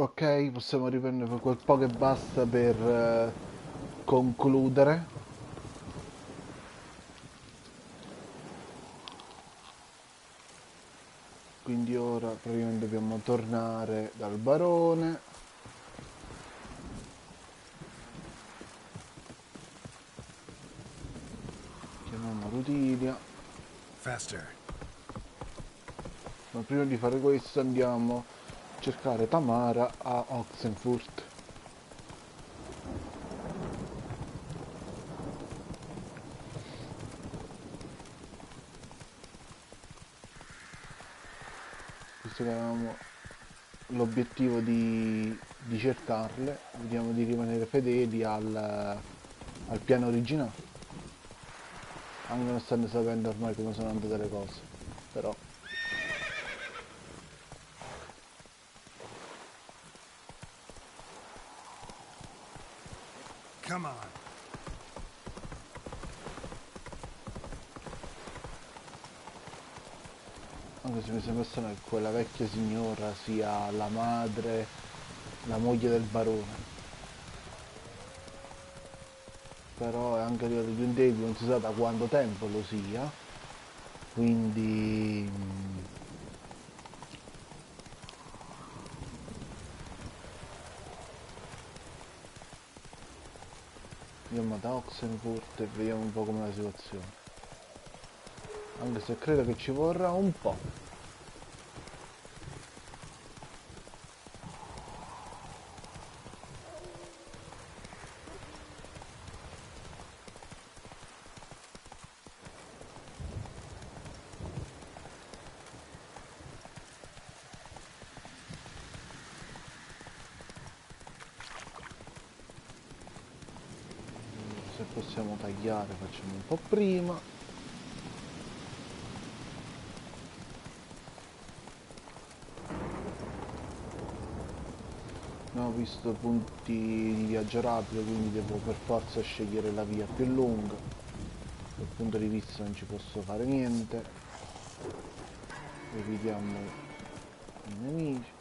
Ok, possiamo riprendere quel po' che basta per concludere. Quindi ora praticamente dobbiamo tornare dal barone. Chiamiamo Rutilia. Faster. Ma prima di fare questo andiamo a cercare Tamara a Oxenfurt. Visto che avevamo l'obiettivo di cercarle, vediamo di rimanere fedeli al piano originale, anche non stando sapendo ormai come sono andate le cose, però Come on. anche se mi sembra strano che quella vecchia signora sia la madre, la moglie del barone, però è anche a livello di un tempo, non si sa da quanto tempo lo sia, quindi andiamo ad Oxenfurt e vediamo un po' com'è la situazione, anche se credo che ci vorrà un po'. Se possiamo tagliare facciamo un po' prima. Non ho visto punti di viaggio rapido, quindi devo per forza scegliere la via più lunga. Dal punto di vista non ci posso fare niente. Evitiamo i nemici.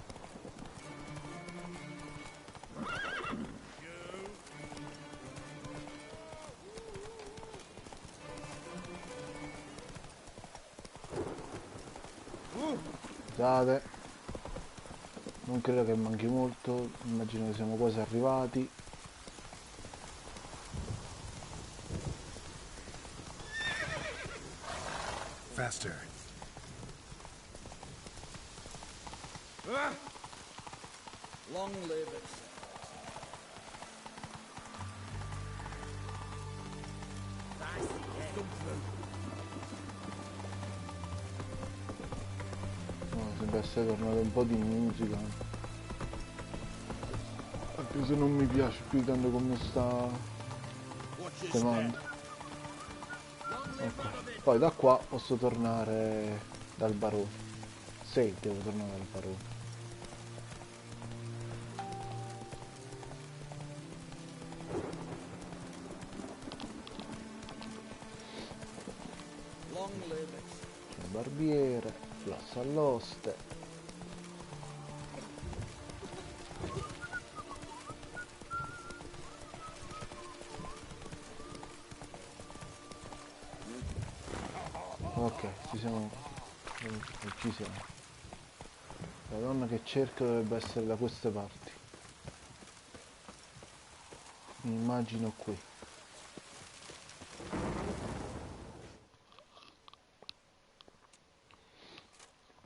Scusate, non credo che manchi molto, immagino che siamo quasi arrivati. Faster. Long live it. No, sembra essere tornato un po' di musica. Anche se non mi piace più tanto come sta chiamando. Ok. Poi da qua posso tornare dal barone. Sì, devo tornare dal barone. C'è il barbiere, flassa all'oste. Ok, ci siamo. Ci siamo. La donna che cerco dovrebbe essere da queste parti. Mi immagino qui.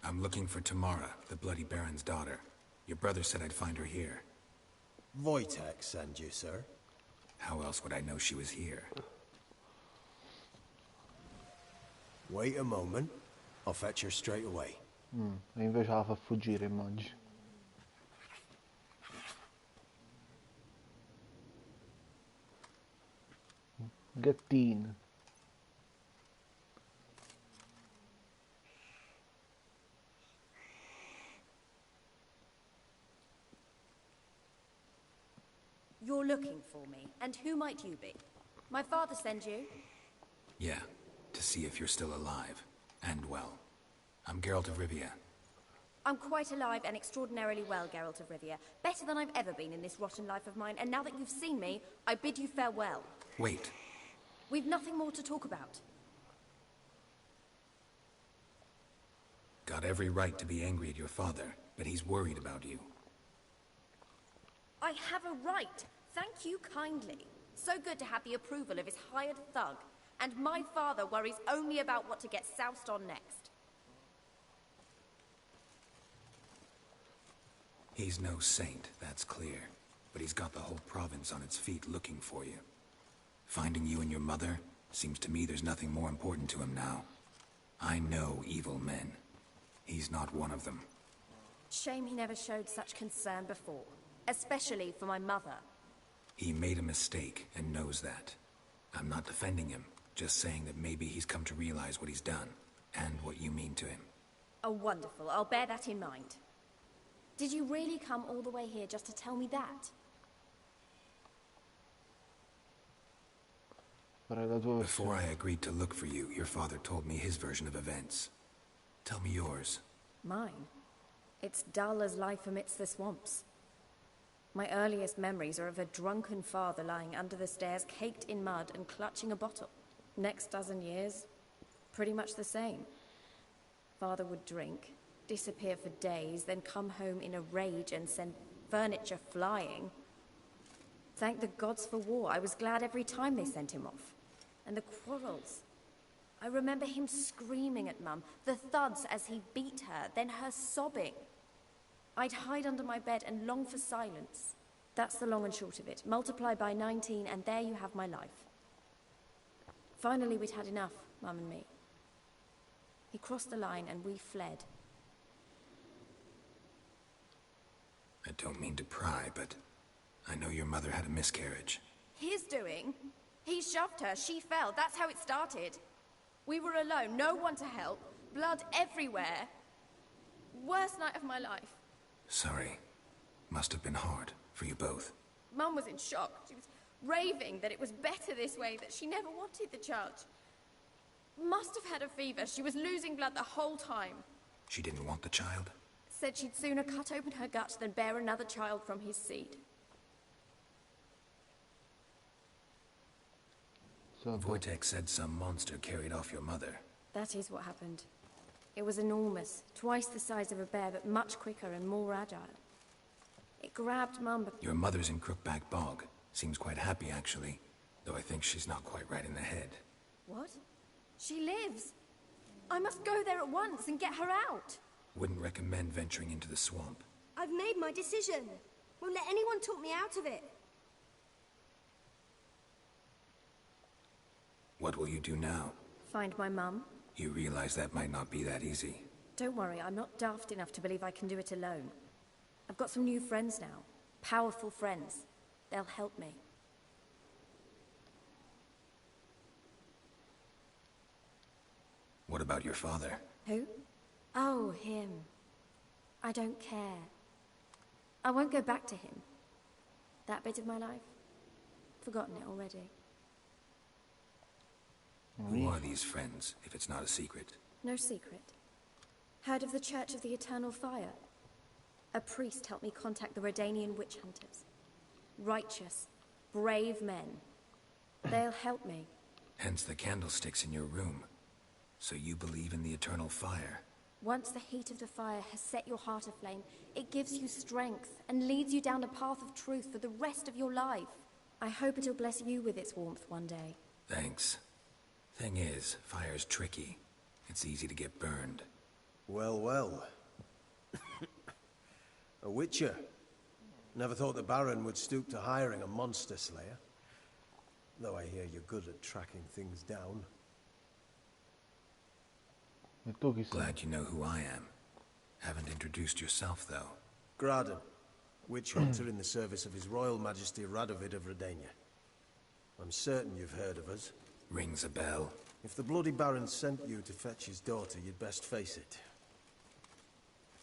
I'm looking for Tamara, the Bloody Baron's daughter. Your brother said I'd find her here. Wojtek send you, sir. How else would I know she was here? Wait a moment. I'll fetch her straight away. E invece la fa fuggire, immagino. Gattino. You're looking for me, and who might you be? My father sent you? Yeah, to see if you're still alive. And well. I'm Geralt of Rivia. I'm quite alive and extraordinarily well, Geralt of Rivia. Better than I've ever been in this rotten life of mine, and now that you've seen me, I bid you farewell. Wait. We've nothing more to talk about. Got every right to be angry at your father, but he's worried about you. I have a right. Thank you kindly. So good to have the approval of his hired thug. And my father worries only about what to get soused on next. He's no saint, that's clear. But he's got the whole province on its feet looking for you. Finding you and your mother, seems to me there's nothing more important to him now. I know evil men. He's not one of them. Shame he never showed such concern before. Especially for my mother. He made a mistake and knows that. I'm not defending him, just saying that maybe he's come to realize what he's done, and what you mean to him. Oh, wonderful. I'll bear that in mind. Did you really come all the way here just to tell me that? Before I agreed to look for you, your father told me his version of events. Tell me yours. Mine? It's dull as life amidst the swamps. My earliest memories are of a drunken father lying under the stairs, caked in mud and clutching a bottle. Next dozen years, pretty much the same. Father would drink, disappear for days, then come home in a rage and send furniture flying. Thank the gods for war. I was glad every time they sent him off. And the quarrels. I remember him screaming at Mum, the thuds as he beat her, then her sobbing. I'd hide under my bed and long for silence. That's the long and short of it. Multiply by 19 and there you have my life. Finally we'd had enough, Mum and me. He crossed the line and we fled. I don't mean to pry, but I know your mother had a miscarriage. His doing? He shoved her, she fell, that's how it started. We were alone, no one to help, blood everywhere. Worst night of my life. Sorry. Must have been hard for you both. Mum was in shock. She was raving that it was better this way, that she never wanted the child. Must have had a fever. She was losing blood the whole time. She didn't want the child? Said she'd sooner cut open her gut than bear another child from his seed. Wojtek said some monster carried off your mother. That is what happened. It was enormous, twice the size of a bear, but much quicker and more agile. It grabbed Mum. Your mother's in Crookback Bog. Seems quite happy, actually. Though I think she's not quite right in the head. What? She lives. I must go there at once and get her out. Wouldn't recommend venturing into the swamp. I've made my decision. Won't let anyone talk me out of it. What will you do now? Find my mum. You realize that might not be that easy. Don't worry, I'm not daft enough to believe I can do it alone. I've got some new friends now. Powerful friends. They'll help me. What about your father? Who? Oh, him. I don't care. I won't go back to him. That bit of my life? Forgotten it already. Who are these friends, if it's not a secret? No secret. Heard of the Church of the Eternal Fire? A priest helped me contact the Redanian witch hunters. Righteous, brave men. They'll help me. Hence the candlesticks in your room. So you believe in the eternal fire? Once the heat of the fire has set your heart aflame, it gives you strength and leads you down a path of truth for the rest of your life. I hope it'll bless you with its warmth one day. Thanks. Thing is, fire's tricky. It's easy to get burned. Well, well. A witcher. Never thought the Baron would stoop to hiring a monster slayer. Though I hear you're good at tracking things down. Glad you know who I am. Haven't introduced yourself, though. Graden, witch hunter in the service of His Royal Majesty Radovid of Redania. I'm certain you've heard of us. Rings a bell. If the bloody Baron sent you to fetch his daughter, you'd best face it.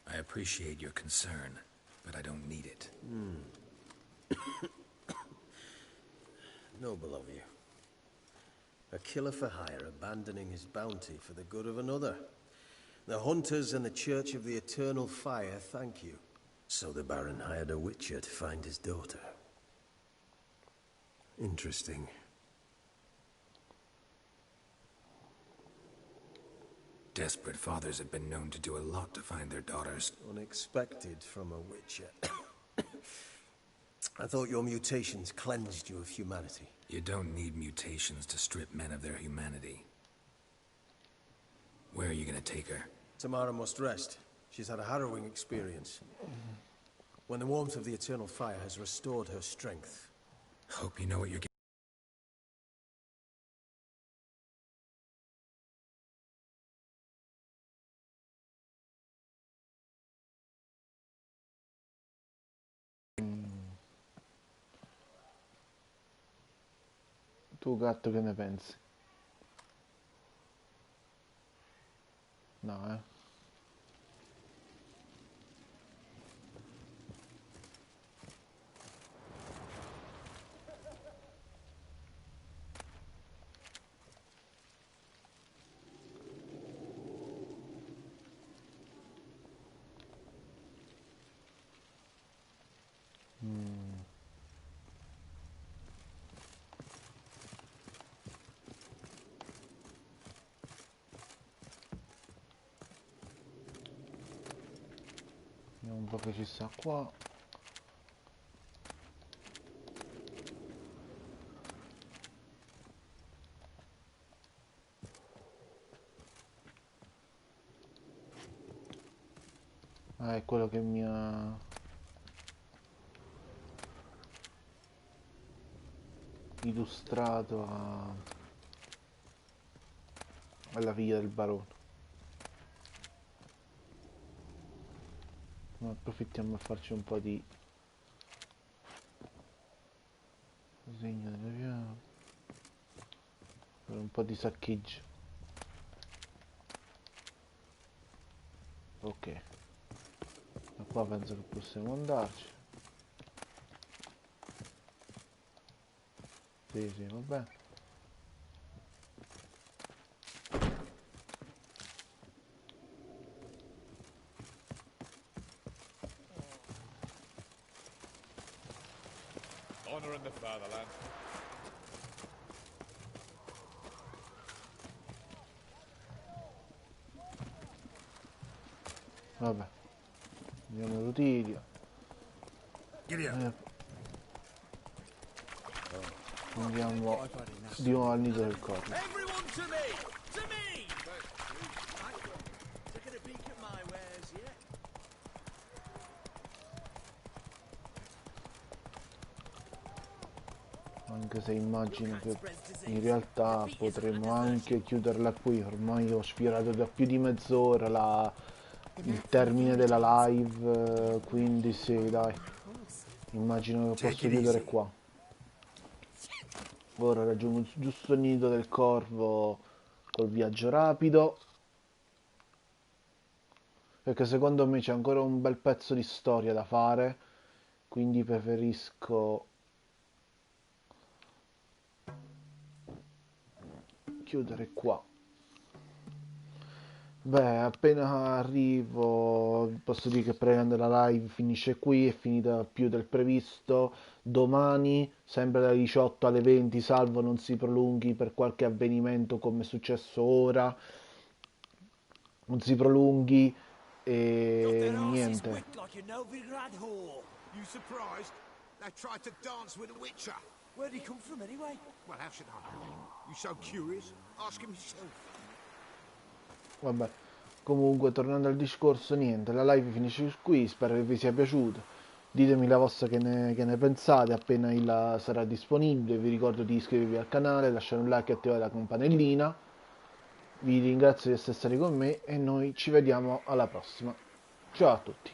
I appreciate your concern, but I don't need it. Noble of you. A killer for hire abandoning his bounty for the good of another. The hunters and the Church of the Eternal Fire thank you. So the Baron hired a witcher to find his daughter. Interesting. Desperate fathers have been known to do a lot to find their daughters. Unexpected from a witcher. I thought your mutations cleansed you of humanity. You don't need mutations to strip men of their humanity. Where are you gonna take her? Tamara must rest. She's had a harrowing experience. When the warmth of the Eternal Fire has restored her strength. Hope you know what you're getting. Tu gatto che ne pensi? No, vediamo un po' che ci sta qua. Ah, è quello che mi ha illustrato alla figlia del barone. Ma approfittiamo a farci un po' di disegno delle piante, per un po' di saccheggio. Ok, da qua penso che possiamo andarci. Sì, va bene. Honor in the fatherland. Vabbè, andiamo a Rutilia. Andiamo di nuovo al nido del corpo. Everyone to me! To me! Taking a peek at my wares yet? Anche se immagino che in realtà potremmo anche chiuderla qui, ormai ho sfiorato da più di mezz'ora il termine della live, quindi sì, dai, immagino che posso chiudere qua. Ora raggiungo giusto il nido del corvo col viaggio rapido, perché secondo me c'è ancora un bel pezzo di storia da fare, quindi preferisco chiudere qua. Beh, appena arrivo posso dire che praticamente la live finisce qui, è finita più del previsto. Domani, sempre dalle 18 alle 20, salvo non si prolunghi per qualche avvenimento come è successo ora, non si prolunghi e niente. You surprised? They tried to dance with a witcher. Where'd he come from anyway? Well, how should I know? You so curious? Ask him yourself. Vabbè, comunque tornando al discorso, niente, la live finisce qui, spero che vi sia piaciuto. Ditemi la vostra che ne pensate appena il sarà disponibile. Vi ricordo di iscrivervi al canale, lasciare un like e attivare la campanellina. Vi ringrazio di essere stati con me e noi ci vediamo alla prossima. Ciao a tutti.